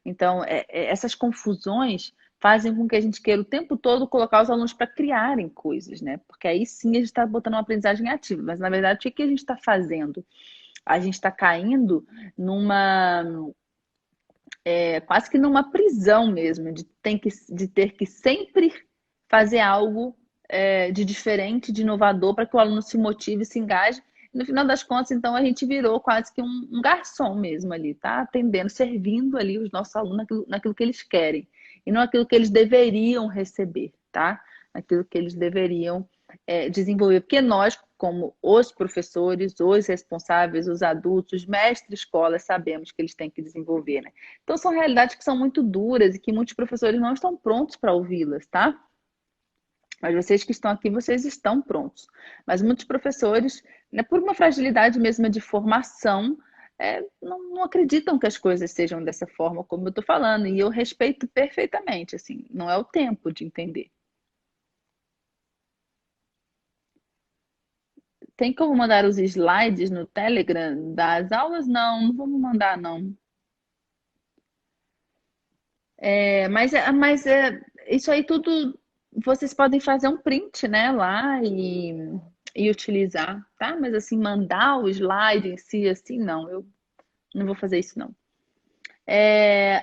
Então, essas confusões fazem com que a gente queira o tempo todo colocar os alunos para criarem coisas, né? Porque aí sim a gente está botando uma aprendizagem ativa. Mas, na verdade, o que a gente está fazendo? a gente está caindo numa quase que numa prisão mesmo, de ter que sempre fazer algo de diferente, de inovador, para que o aluno se motive, se engaje. E no final das contas, então, a gente virou quase que um garçom mesmo ali, tá? Atendendo, servindo ali os nossos alunos naquilo que eles querem. E não aquilo que eles deveriam receber, tá? Naquilo que eles deveriam desenvolver. Porque nós, como os professores, os responsáveis, os adultos, os mestres de escola, sabemos que eles têm que desenvolver, né? Então, são realidades que são muito duras e que muitos professores não estão prontos para ouvi-las, tá? Mas vocês que estão aqui, vocês estão prontos. Mas muitos professores, né, por uma fragilidade mesmo de formação, não acreditam que as coisas sejam dessa forma como eu estou falando. E eu respeito perfeitamente, assim, não é o tempo de entender. Tem como mandar os slides no Telegram das aulas? Não, não vamos mandar, não. Mas isso aí tudo vocês podem fazer um print, né, lá e utilizar, tá? Mas assim, mandar o slide em si, assim, não, eu não vou fazer isso, não.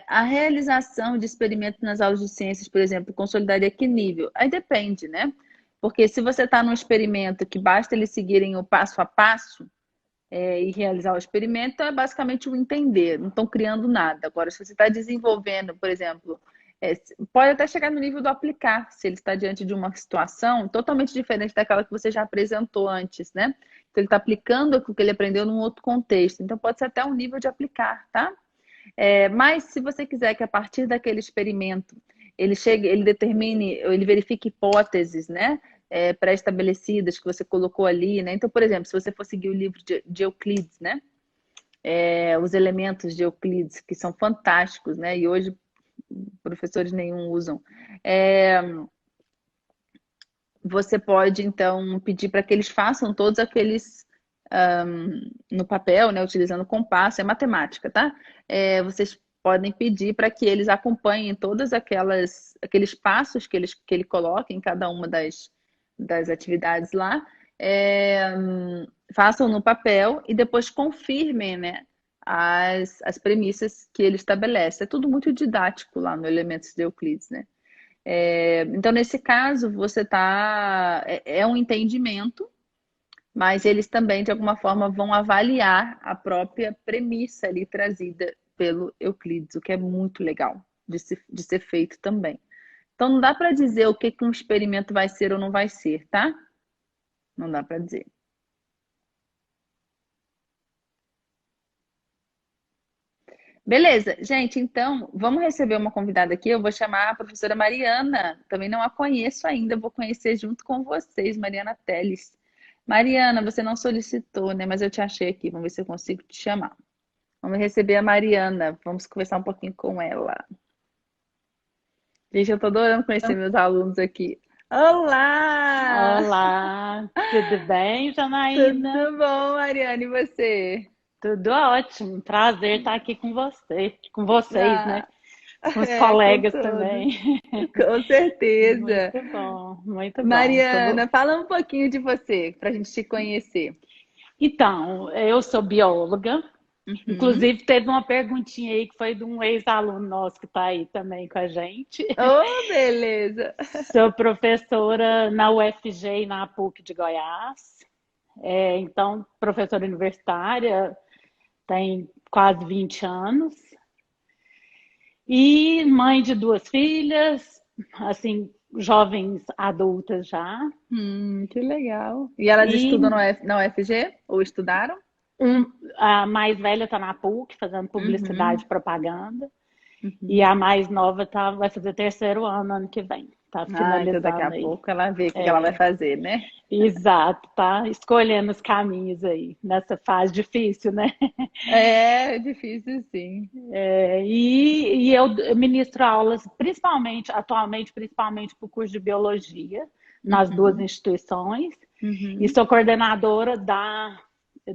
A realização de experimentos nas aulas de ciências, por exemplo, consolidaria que nível? Aí depende, né? Porque se você está num experimento que basta eles seguirem o passo a passo, e realizar o experimento, então é basicamente o entender, não estão criando nada. Agora, se você está desenvolvendo, por exemplo, pode até chegar no nível do aplicar, se ele está diante de uma situação totalmente diferente daquela que você já apresentou antes, né? Então, ele está aplicando o que ele aprendeu num outro contexto. Então, pode ser até um nível de aplicar, tá? Mas se você quiser que a partir daquele experimento ele determine, ele verifique hipóteses, né? Pré-estabelecidas que você colocou ali, né? Então, por exemplo, se você for seguir o livro de Euclides, né? Os elementos de Euclides, que são fantásticos, né? E hoje professores nenhum usam. Você pode, então, pedir para que eles façam todos aqueles no papel, né, utilizando compasso, é matemática, tá? Vocês podem pedir para que eles acompanhem todas aqueles passos que ele coloca em cada uma das atividades lá, façam no papel e depois confirmem, né, as premissas que ele estabelece. É tudo muito didático lá no Elementos de Euclides, né? Então, nesse caso, você tá. É um entendimento, mas eles também, de alguma forma, vão avaliar a própria premissa ali trazida pelo Euclides, o que é muito legal de ser feito também. Então, não dá para dizer o que um experimento vai ser ou não vai ser, tá? Não dá para dizer. Beleza, gente, então vamos receber uma convidada aqui. Eu vou chamar a professora Mariana, também não a conheço ainda, vou conhecer junto com vocês, Mariana Teles. Mariana, você não solicitou, né? Mas eu te achei aqui, vamos ver se eu consigo te chamar. Vamos receber a Mariana, vamos conversar um pouquinho com ela. Gente, eu tô adorando conhecer meus alunos aqui. Olá! Olá, tudo bem, Janaína? Tudo bom, Mariana, e você? Tudo ótimo, prazer estar aqui com você, com vocês, né? Ah, Com os com colegas todos, também. com certeza. Muito bom, muito bom. Mariana, fala um pouquinho de você, para a gente te conhecer. Então, eu sou bióloga, Uhum. inclusive teve uma perguntinha aí que foi de um ex-aluno nosso que está aí também com a gente. Oh, beleza. Sou professora na UFG e na PUC de Goiás, então professora universitária, tem quase 20 anos. E mãe de duas filhas, assim, jovens adultas já. Que legal. E elas estudam E Na UFG? Ou estudaram? a mais velha está na PUC, fazendo publicidade Uhum, e propaganda. E uhum. a mais nova vai fazer terceiro ano que vem. Está Ah, então daqui a finalizando aí. pouco ela vê o que ela vai fazer, né? Exato, tá escolhendo os caminhos aí, nessa fase difícil, né? É difícil, sim. E eu ministro aulas, principalmente, atualmente, principalmente para o curso de biologia, nas duas Uhum, instituições, e uhum, sou coordenadora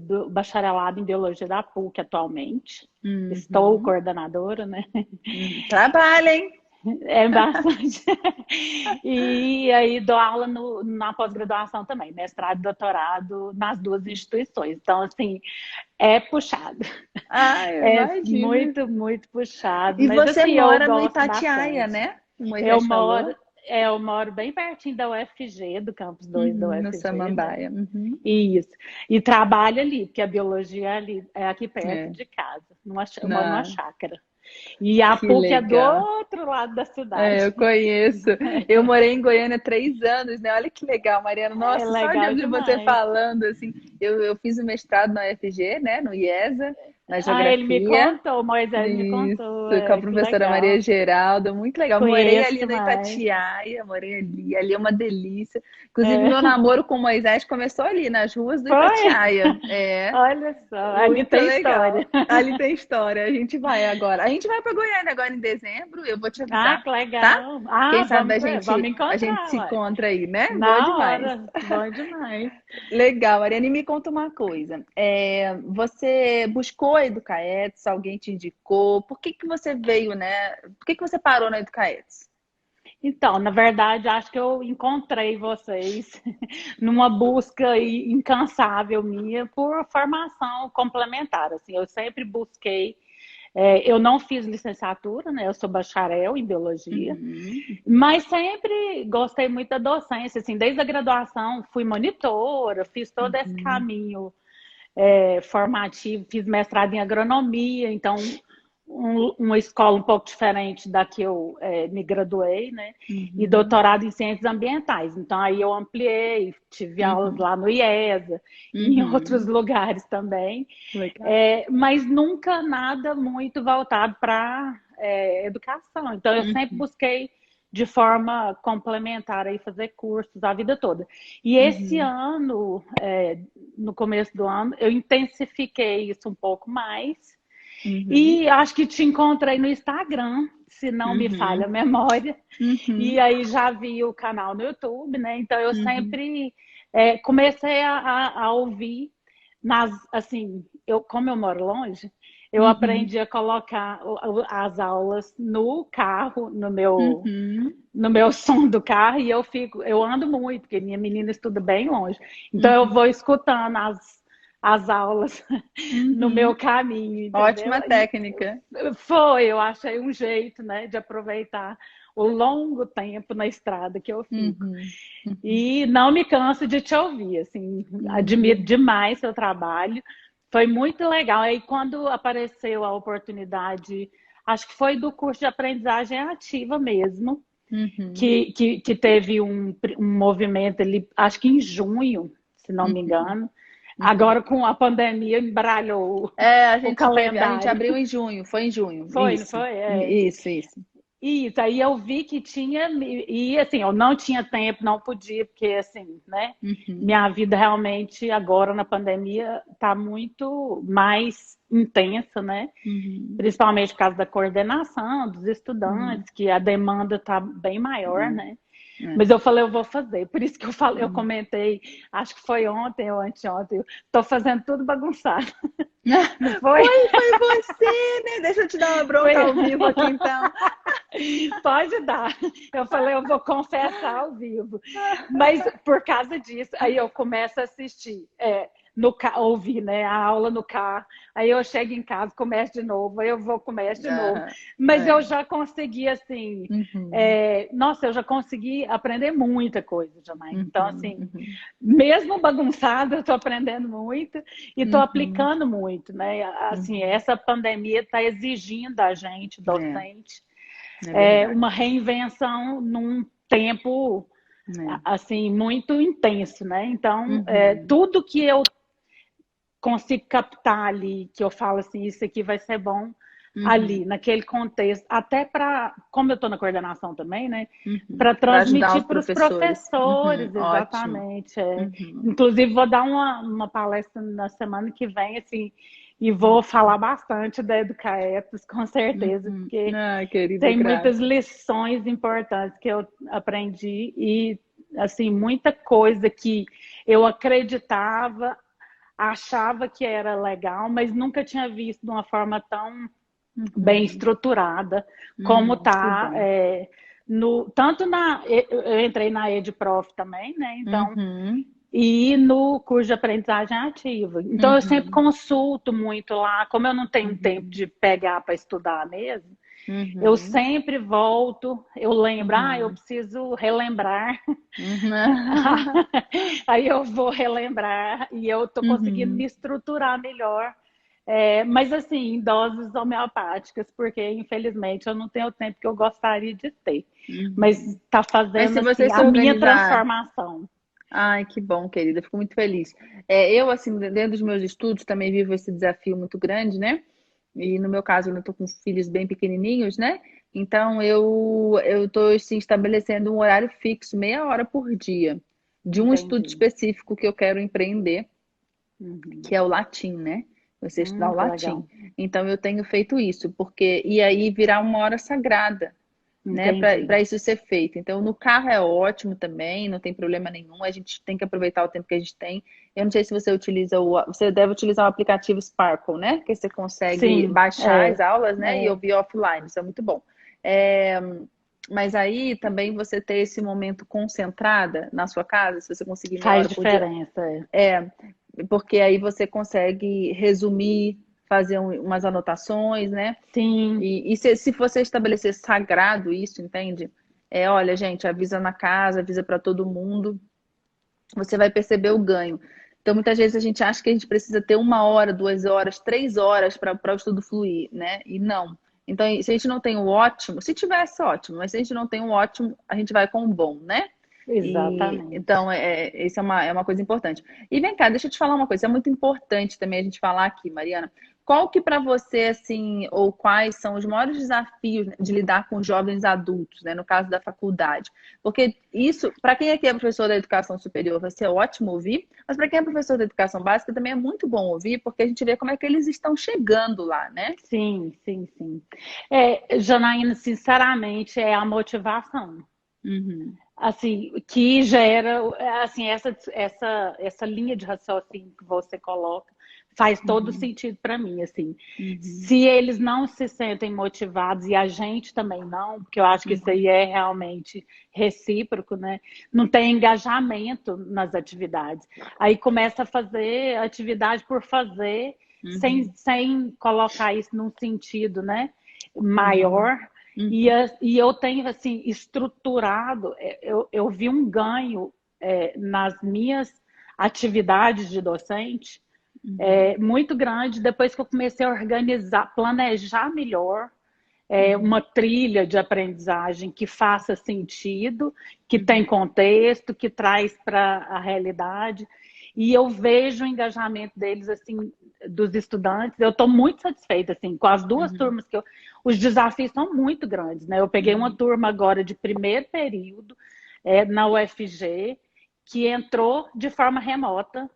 do bacharelado em biologia da PUC atualmente. Estou uhum. coordenadora, né? Trabalha, hein? É bastante. E aí dou aula na pós-graduação também, mestrado e doutorado nas duas instituições. Então, assim, é puxado. Ah, eu É imagino. muito, muito puxado. E Mas, você assim, eu mora no gosto Itatiaia, bastante. né? O Eu Moisés moro, falou. eu moro bem pertinho da UFG, do campus 2 da No UFG, né? Samambaia. Uhum. Isso. E trabalho ali, porque a biologia é aqui perto É. de casa. Eu moro numa Na... chácara. E a Que PUC é do legal. outro lado da É, cidade. eu conheço. Eu morei em Goiânia 3 anos, né? Olha que legal, Mariana. É Nossa, só de legal ouvir você demais. falando, assim, eu fiz o mestrado na UFG, né? No IESA, na Ah, ele me geografia. contou, o Moisés me contou. Isso, com a É, que professora Maria legal. Geralda, muito legal. Morei Conheço ali no demais. Itatiaia, morei ali, ali é uma delícia. Inclusive, É. meu namoro com Moisés começou ali, nas ruas do Foi? Itatiaia. É, Olha só, ali muito tem história. legal. Ali tem história. A gente vai agora. A gente vai para Goiânia agora em dezembro. Eu vou te Ah, avisar, que tá? legal. Quem Ah, sabe vamos a gente encontrar, se ué. encontra aí, né? Boa Na demais. hora. Bom demais. Legal, Ariane, me conta uma coisa. Você buscou a Educaetos? Alguém te indicou? Por que que você veio, né? Por que que você parou na Educaetos? Então, na verdade, acho que eu encontrei vocês numa busca incansável minha por formação complementar. Assim, eu sempre busquei. Eu não fiz licenciatura, né? Eu sou bacharel em biologia, Uhum, mas sempre gostei muito da docência. Assim, desde a graduação fui monitora, fiz todo esse uhum, caminho formativo, fiz mestrado em agronomia, então uma escola um pouco diferente da que eu me graduei, né? E uhum, doutorado em ciências ambientais. Então aí eu ampliei, tive aulas uhum, lá no IESA e em outros uhum. lugares também, Legal. mas nunca nada muito voltado para educação. Então eu sempre Uhum, busquei de forma complementar aí fazer cursos a vida toda. E esse uhum, ano, no começo do ano, eu intensifiquei isso um pouco mais uhum, e acho que te encontrei no Instagram, se não me falha a uhum, memória. E uhum, aí já vi o canal no YouTube, né? Então eu uhum, sempre comecei a ouvir assim, como eu moro longe, eu uhum, aprendi a colocar as aulas no carro, uhum, no meu som do carro, e eu ando muito, porque minha menina estuda bem longe. Então eu uhum, vou escutando as aulas no meu uhum. caminho, entendeu? Ótima técnica. Eu achei um jeito, né, de aproveitar o longo tempo na estrada que eu fico. Uhum, uhum, E não me canso de te ouvir, assim, admiro uhum, demais seu trabalho. Foi muito legal. Aí quando apareceu a oportunidade, acho que foi do curso de aprendizagem ativa mesmo, uhum, que teve um movimento ali, acho que em junho, se não me uhum, engano. uhum. Agora com a pandemia embaralhou o A gente calendário. abriu em junho, foi em junho, Foi, não isso, foi? isso. Isso, aí eu vi que tinha, e assim, eu não tinha tempo, não podia, porque assim, né? Uhum, Minha vida realmente agora na pandemia está muito mais intensa, né? uhum, Principalmente por causa da coordenação dos uhum, estudantes, que a demanda está bem maior, é, né? é, Mas eu falei, eu vou fazer. Por isso que eu falei, eu uhum. comentei, acho que foi ontem ou anteontem, estou fazendo tudo bagunçado, não foi? Foi você, né? Deixa eu te dar uma bronca Foi. ao vivo aqui então. Pode dar. Eu falei, eu vou confessar ao vivo. Mas por causa disso, aí eu começo a assistir, ouvir, né, a aula no carro. Aí eu chego em casa, começo de novo, aí eu vou, começo de novo. Aham, Mas eu é, já consegui, assim, uhum, nossa, eu já consegui aprender muita coisa, Jamaica. Então, uhum, assim, uhum, mesmo bagunçada, eu estou aprendendo muito e estou uhum, aplicando muito, né? Assim, uhum. essa pandemia está exigindo da gente, É, docente, é verdade. uma reinvenção num tempo É. assim muito intenso, né? Então, Uhum, tudo que eu consigo captar ali, que eu falo assim, isso aqui vai ser bom ali, uhum, naquele contexto, até para, como eu estou na coordenação também, né? uhum. Para Para ajudar os transmitir para os professores. Uhum, professores, ótimo. exatamente. Uhum, Inclusive, vou dar uma palestra na semana que vem, assim, e vou falar bastante da Educaetos, com certeza, uhum. porque Ah, querida, tem muitas graças. lições importantes que eu aprendi e, assim, muita coisa que eu acreditava, achava que era legal, mas nunca tinha visto de uma forma tão, bem Uhum. estruturada, como Que tá bom. no tanto na eu entrei na EdProf também, né? Então Uhum. e no curso de aprendizagem ativa. Então eu sempre Uhum. consulto muito lá, como eu não tenho tempo Uhum. de pegar para estudar mesmo. Eu Uhum. sempre volto, eu lembro, eu Uhum. preciso relembrar. Uhum. Aí eu vou relembrar e eu tô conseguindo me Uhum. estruturar melhor. Mas assim, em doses homeopáticas, porque infelizmente eu não tenho o tempo que eu gostaria de ter. Mas Uhum. está Mas fazendo se você assim se a minha organizar. transformação. Ai, que bom, querida. Fico muito feliz. Eu, assim, dentro dos meus estudos, também vivo esse desafio muito grande, né? E no meu caso, eu estou com filhos bem pequenininhos, né? Então, eu estou, assim, estabelecendo um horário fixo, meia hora por dia, de um estudo Entendi. específico que eu quero empreender, Uhum. que é o latim, né? Você estudar o Que latim. legal. Então, eu tenho feito isso, porque... E aí, virar uma hora sagrada, né, Entendi. para isso ser feito. Então, no carro é ótimo também, não tem problema nenhum. A gente tem que aproveitar o tempo que a gente tem. Eu não sei se você utiliza você deve utilizar o aplicativo Sparkle, né? Que você consegue Sim, baixar as aulas, né, e é, ouvir offline. Isso é muito bom. É, mas aí também você ter esse momento concentrada na sua casa, se você conseguir meia faz hora por dia, diferença. é, porque aí você consegue resumir, fazer umas anotações, né? Sim, E se você estabelecer sagrado isso, entende? Olha, gente, avisa na casa, avisa para todo mundo, você vai perceber o ganho. Então, muitas vezes a gente acha que a gente precisa ter uma hora, 2 horas, 3 horas para o estudo fluir, né? E não. Então, se a gente não tem o ótimo, se tivesse ótimo, mas se a gente não tem o ótimo, a gente vai com o bom, né? E exatamente. então, isso é uma coisa importante. E vem cá, deixa eu te falar uma coisa, é muito importante também a gente falar aqui, Mariana. Qual que para você, assim, ou quais são os maiores desafios, né, de lidar com jovens adultos, né, no caso da faculdade? Porque isso, para quem aqui é professor da educação superior, vai ser ótimo ouvir, mas para quem é professor da educação básica também é muito bom ouvir, porque a gente vê como é que eles estão chegando lá, né? Sim, sim, sim. Janaína, sinceramente, é a motivação. Uhum, Assim, que gera, assim, essa linha de raciocínio que você coloca faz todo uhum, sentido para mim, assim. uhum, Se eles não se sentem motivados e a gente também não, porque eu acho que isso aí uhum, é realmente recíproco, né? Não tem engajamento nas atividades. Aí começa a fazer atividade por fazer, sem, uhum, sem colocar isso num sentido, né, uhum, maior. E, uhum, e eu tenho assim estruturado, eu vi um ganho nas minhas atividades de docente uhum, muito grande depois que eu comecei a organizar, planejar melhor uma uhum, trilha de aprendizagem que faça sentido, que tem uhum, contexto, que traz para a realidade. E eu vejo o engajamento deles, assim, dos estudantes. Eu estou muito satisfeita, assim, com as duas uhum, turmas que eu... Os desafios são muito grandes, né? Eu peguei uma uhum. turma agora de primeiro período na UFG, que entrou de forma remota.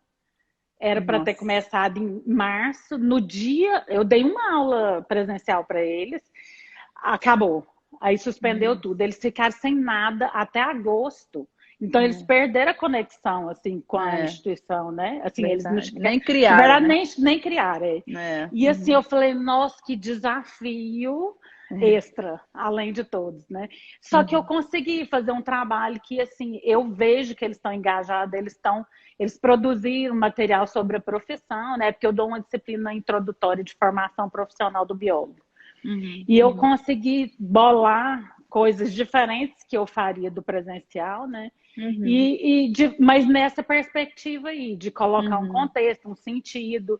Era para ter Nossa. começado em março. No dia, eu dei uma aula presencial para eles, acabou. Aí suspendeu Uhum. tudo. Eles ficaram sem nada até agosto. Então eles perderam a conexão assim com a É, instituição, né? Assim, eles não verdade. chegaram, Nem na criaram, verdade né? nem criaram. E assim Uhum, eu falei, nossa, que desafio é, extra, além de todos, né? Só que eu uhum, consegui fazer um trabalho que assim, eu vejo que eles estão engajados, eles produziram material sobre a profissão, né? Porque eu dou uma disciplina introdutória de formação profissional do biólogo. uhum, E eu uhum, consegui bolar coisas diferentes que eu faria do presencial, né? uhum, Mas nessa perspectiva aí, de colocar um uhum, contexto, um sentido,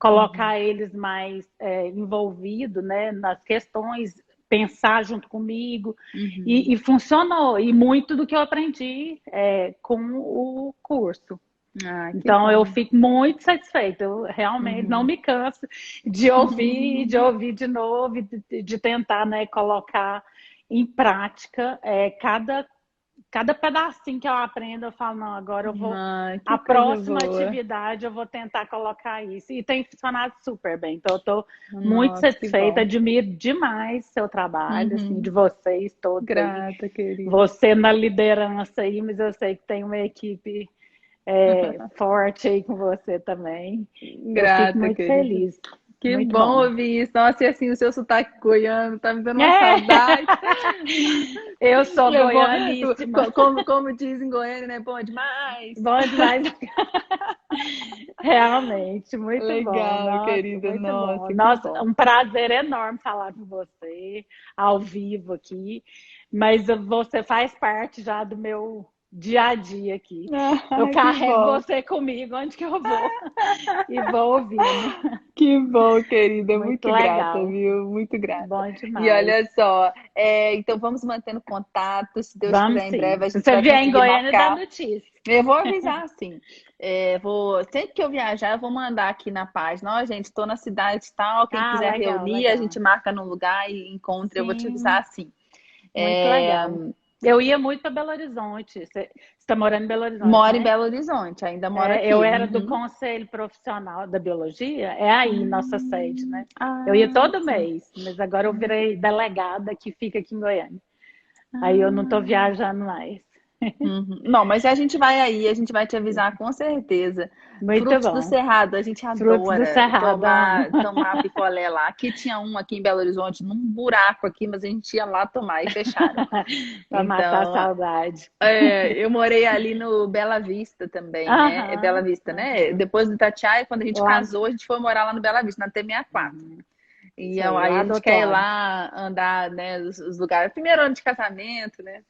uhum, colocar eles mais envolvidos, né, nas questões, pensar junto comigo. uhum. E funcionou. E muito do que eu aprendi com o curso. Ah, que Então eu bom. fico muito satisfeita. Eu realmente não Uhum. me canso de ouvir de novo, de tentar, né, colocar em prática cada pedacinho que eu aprendo. Eu falo, não, agora eu vou. Ai, A que coisa próxima boa. atividade eu vou tentar colocar isso. E tem funcionado super bem. Então eu estou muito Nossa, que satisfeita, bom. admiro demais seu trabalho, assim, de Uhum. vocês todos aí. Grata, querida. Você na liderança aí, mas eu sei que tem uma equipe forte aí com você também. Eu fico Grata, muito querida. feliz. Que Muito bom bom. ouvir isso. Nossa, e assim, o seu sotaque goiano tá me dando uma É, saudade. eu sou É bom, goianíssima. como diz em Goiânia, né? Bom demais. Bom demais. Realmente, muito bom. Legal, Nossa, querida. muito bom. Nossa, que Nossa, bom. um prazer enorme falar com você ao vivo aqui, mas você faz parte já do meu dia a dia aqui. Eu Ah, que carrego bom. você comigo onde que eu vou e vou ouvindo. Que bom, querida. Muito Muito grata, legal. viu? Muito grata. Bom E demais. olha só, então vamos mantendo contato. Se Deus Vamos quiser, em sim. breve a Se gente você vai vier em conseguir Goiânia, dá marcar. notícia. Eu vou avisar, sim. Sempre que eu viajar, eu vou mandar aqui na página. Ó, gente, estou na cidade tal. Quem Ah, quiser legal, reunir, a gente legal. marca no lugar e encontra. Eu vou te avisar Sim, assim. muito É, legal. Eu ia muito para Belo Horizonte. Você está morando em Belo Horizonte, moro em né? Belo Horizonte, ainda moro É, eu aqui. era do Uhum. Conselho Profissional da Biologia, é aí nossa sede, né? Eu ia Ah, todo sim. mês, mas agora eu virei delegada que fica aqui em Goiânia. Aí eu não estou Ah. viajando mais. Uhum. Não, mas a gente vai aí, a gente vai te avisar com certeza. Muito Frutos do bom. Cerrado, a gente Frutos do adora Cerrado, amo. tomar picolé lá. Aqui tinha um aqui em Belo Horizonte, num buraco aqui, mas a gente ia lá tomar e fecharam. Para matar a Então, saudade. eu morei ali no Bela Vista também, né? É Bela Aham, Vista, né? aham. Depois do Itatiaia, quando a gente Lá, casou, a gente foi morar lá no Bela Vista, na TM4. E sei, aí lá a do gente outro quer ir lado. lá andar, né, os lugares. Primeiro ano de casamento, né?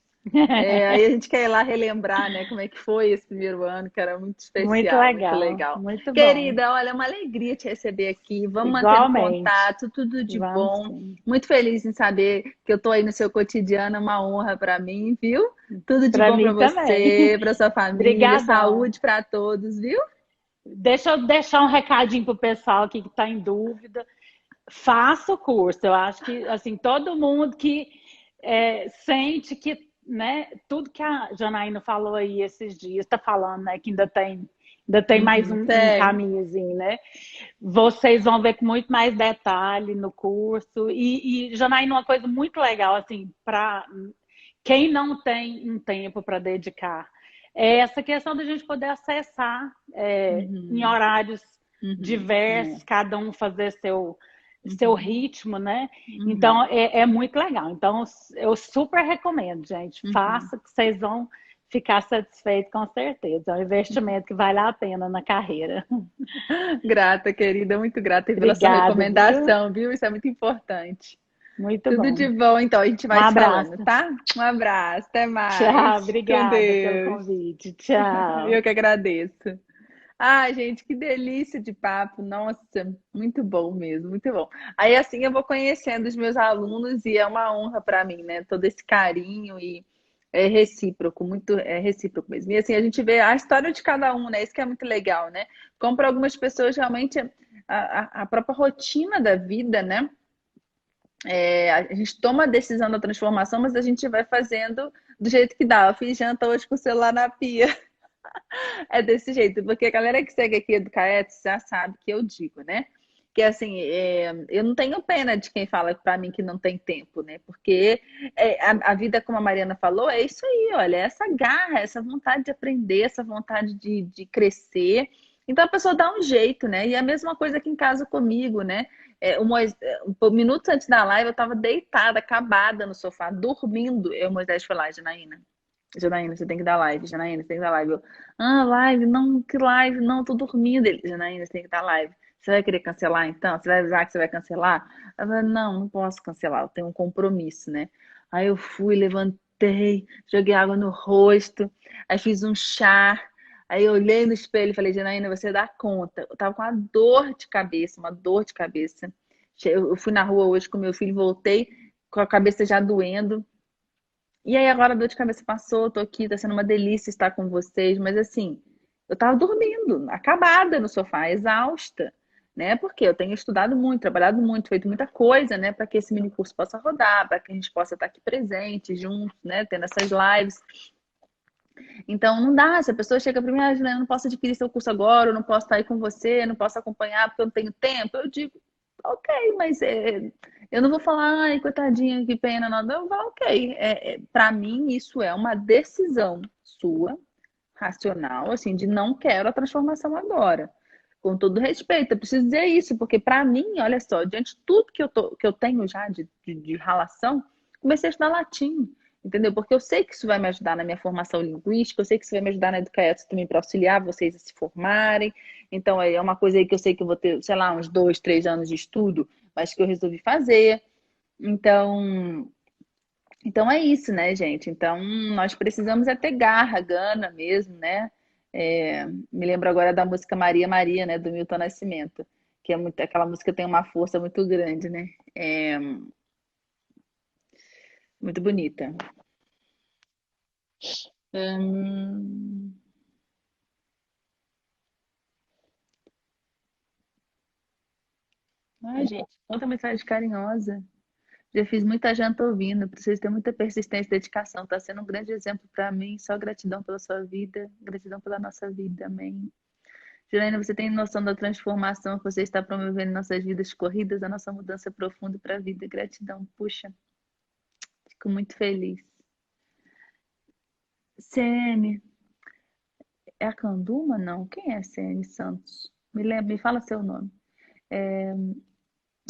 Aí a gente quer ir lá relembrar, né, como é que foi esse primeiro ano, que era muito Muito especial, muito legal, legal. muito bom. Querida, olha, é uma alegria te receber aqui. Vamos mantendo Igualmente. contato, tudo de Vamos bom. sim. Muito feliz em saber que eu tô aí no seu cotidiano, é uma honra para mim, viu? Tudo de Para bom para mim também. você, para sua família, Obrigadão. saúde para todos, viu? Deixa eu deixar um recadinho pro pessoal aqui que está em dúvida. Faça o curso. Eu acho que assim todo mundo que sente que, né, tudo que a Janaína falou aí esses dias, está falando, né, que ainda tem mais Uhum, um tem. caminhozinho, né? Vocês vão ver com muito mais detalhe no curso. E Janaína, uma coisa muito legal, assim, para quem não tem um tempo para dedicar, é essa questão da gente poder acessar em Uhum, horários uhum, diversos, é, cada um fazer seu uhum, ritmo, né? uhum, Então é muito legal. Então eu super recomendo, gente. uhum. Faça que vocês vão ficar satisfeitos com certeza. É um investimento que vale a pena na carreira. Grata, querida, muito grata aí pela sua Obrigada, viu? recomendação, viu? Isso é muito importante. Muito Tudo de bom. bom, então, a gente Um vai se falando, abraço. tá? Um abraço, até Tchau, mais. Com obrigada pelo Deus. convite. Tchau. Eu que agradeço. Ah, gente, que delícia de papo. Nossa, muito bom mesmo, muito bom. Aí assim eu vou conhecendo os meus alunos e é uma honra para mim, né? Todo esse carinho e é recíproco, muito é recíproco mesmo. E assim a gente vê a história de cada um, né? Isso que é muito legal, né? Como para algumas pessoas realmente a própria rotina da vida, né? A gente toma a decisão da transformação, mas a gente vai fazendo do jeito que dá. Eu fiz janta hoje com o celular na pia. É desse jeito, porque a galera que segue aqui do Caetes já sabe que eu digo, né? Que assim, eu não tenho pena de quem fala pra mim que não tem tempo, né? Porque a vida, como a Mariana falou, é isso aí, olha, é essa garra, essa vontade de aprender, essa vontade de crescer. Então a pessoa dá um jeito, né? E é a mesma coisa aqui em casa comigo, né? Minutos antes da live, eu tava deitada, acabada no sofá, dormindo. O Moisés foi lá, Janaína. Janaína, você tem que dar live. Janaína, você tem que dar live. Live? Não, que live? Não, tô dormindo. Ele, Janaína, você tem que dar live. Você vai querer cancelar então? Você vai avisar que você vai cancelar? Eu falei, não, não posso cancelar, eu tenho um compromisso, né? Aí eu fui, levantei, joguei água no rosto, aí fiz um chá, aí eu olhei no espelho e falei, Janaína, você dá conta. Eu tava com uma dor de cabeça, uma dor de cabeça. Eu fui na rua hoje com meu filho, voltei com a cabeça já doendo. E aí agora a dor de cabeça passou, tô aqui, tá sendo uma delícia estar com vocês, mas assim, eu tava dormindo, acabada no sofá, exausta, né? Porque eu tenho estudado muito, trabalhado muito, feito muita coisa, né, para que esse mini curso possa rodar, para que a gente possa estar aqui presente, juntos, né, tendo essas lives. Então não dá, se a pessoa chega para mim, eu não posso adquirir seu curso agora, eu não posso estar aí com você, eu não posso acompanhar porque eu não tenho tempo, eu digo, ok, mas eu não vou falar, ai, coitadinha, que pena, não. Eu vou, ok. Para mim, isso é uma decisão sua, racional, assim, de não quero a transformação agora. Com todo respeito, eu preciso dizer isso, porque para mim, olha só, diante de tudo que eu tenho já de relação, comecei a estudar latim, entendeu? Porque eu sei que isso vai me ajudar na minha formação linguística, eu sei que isso vai me ajudar na educação também para auxiliar vocês a se formarem. Então, é uma coisa aí que eu sei que eu vou ter, sei lá, uns 2, 3 anos de estudo, mas que eu resolvi fazer. Então, então é isso, né, gente? Então nós precisamos é ter garra, gana mesmo, né? Me lembro agora da música Maria Maria, né, do Milton Nascimento, que é muito, aquela música tem uma força muito grande, né? É muito bonita. Hum... Ai, gente, quanta mensagem carinhosa. Já fiz muita janta ouvindo, preciso ter muita persistência e dedicação. Está sendo um grande exemplo para mim. Só gratidão pela sua vida, gratidão pela nossa vida. Amém. Janaína, você tem noção da transformação que você está promovendo em nossas vidas corridas, a nossa mudança profunda para a vida? Gratidão. Puxa, fico muito feliz. CM, é a Canduma? Não. Quem é CM Santos? Me lembra, me fala seu nome.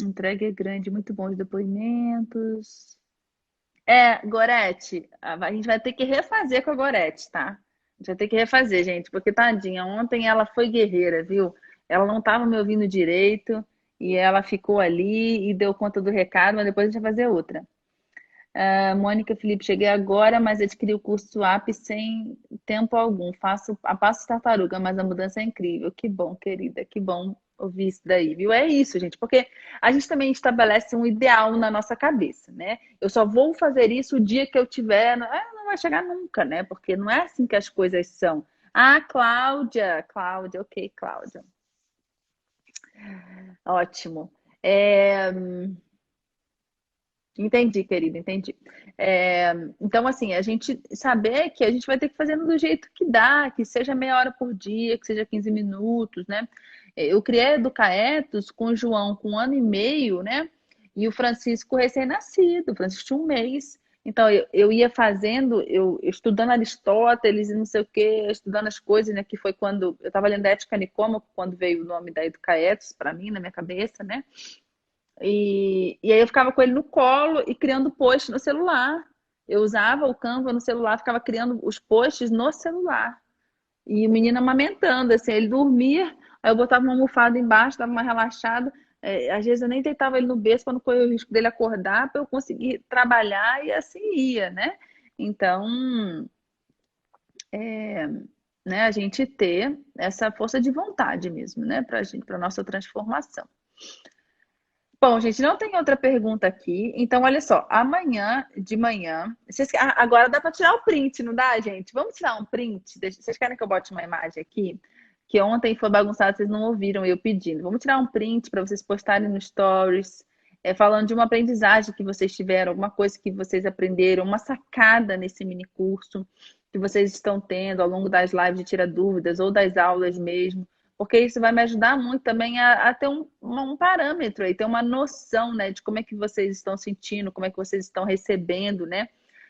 Entrega é grande, muito bons depoimentos. Gorete, a gente vai ter que refazer com a Gorete, tá? A gente vai ter que refazer, gente, porque tadinha, ontem ela foi guerreira, viu? Ela não estava me ouvindo direito e ela ficou ali e deu conta do recado, mas depois a gente vai fazer outra. Mônica Felipe, cheguei agora, mas adquiri o curso app sem tempo algum. Faço a passo tartaruga, mas a mudança é incrível. Que bom, querida, que bom ouvir isso daí, viu? É isso, gente, porque a gente também estabelece um ideal na nossa cabeça, né? Eu só vou fazer isso o dia que eu tiver. Não vai chegar nunca, né? Porque não é assim que as coisas são. Ah, Cláudia, ok, Cláudia. Ótimo. Entendi, querida, entendi. Então, assim, a gente saber que a gente vai ter que fazer do jeito que dá, que seja meia hora por dia, que seja 15 minutos, né? Eu criei a Educaetos com o João com 1 ano e meio, né? E o Francisco recém-nascido, o Francisco tinha 1 mês. Então, eu ia fazendo, eu estudando Aristóteles e não sei o quê, estudando as coisas, né? Que foi quando eu estava lendo Ética Nicômaco, quando veio o nome da Educaetos para mim, na minha cabeça, né? E aí eu ficava com ele no colo e criando post no celular. Eu usava o Canva no celular, ficava criando os posts no celular. E o menino amamentando, assim, ele dormia, aí eu botava uma almofada embaixo, dava uma relaxada. Às vezes eu nem deitava ele no berço para não correr o risco dele acordar, para eu conseguir trabalhar e assim ia, né? Então, né, a gente ter essa força de vontade mesmo, né, para gente, para nossa transformação. Bom, gente, não tem outra pergunta aqui. Então, olha só, amanhã de manhã. Agora dá para tirar o print, não dá, gente? Vamos tirar um print? Vocês querem que eu bote uma imagem aqui? Que ontem foi bagunçado, vocês não ouviram eu pedindo. Vamos tirar um print para vocês postarem no Stories, falando de uma aprendizagem que vocês tiveram, alguma coisa que vocês aprenderam, uma sacada nesse mini curso que vocês estão tendo ao longo das lives de Tira Dúvidas ou das aulas mesmo, porque isso vai me ajudar muito também a ter um parâmetro aí, ter uma noção, né, de como é que vocês estão sentindo, como é que vocês estão recebendo, né?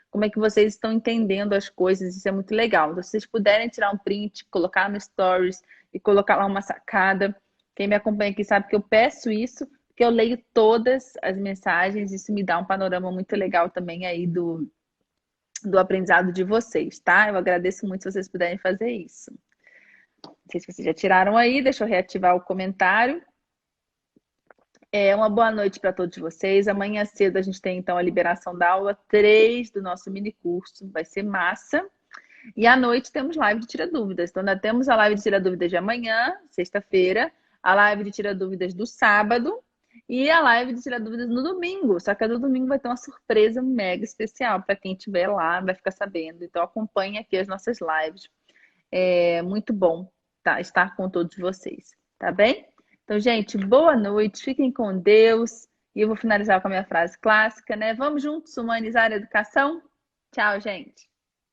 Como é que vocês estão entendendo as coisas, isso é muito legal. Então, se vocês puderem tirar um print, colocar no Stories e colocar lá uma sacada, quem me acompanha aqui sabe que eu peço isso, porque eu leio todas as mensagens, isso me dá um panorama muito legal também aí do aprendizado de vocês, tá? Eu agradeço muito se vocês puderem fazer isso. Não sei se vocês já tiraram aí, deixa eu reativar o comentário. Uma boa noite para todos vocês. Amanhã cedo a gente tem então a liberação da aula 3 do nosso mini curso, vai ser massa. E à noite temos live de Tira Dúvidas. Então ainda temos a live de Tira Dúvidas de amanhã, sexta-feira, a live de Tira Dúvidas do sábado e a live de Tira Dúvidas no domingo. Só que a do domingo vai ter uma surpresa mega especial para quem estiver lá, vai ficar sabendo. Então acompanhe aqui as nossas lives. É muito bom estar com todos vocês, tá bem? Então, gente, boa noite, fiquem com Deus. E eu vou finalizar com a minha frase clássica, né? Vamos juntos humanizar a educação? Tchau, gente.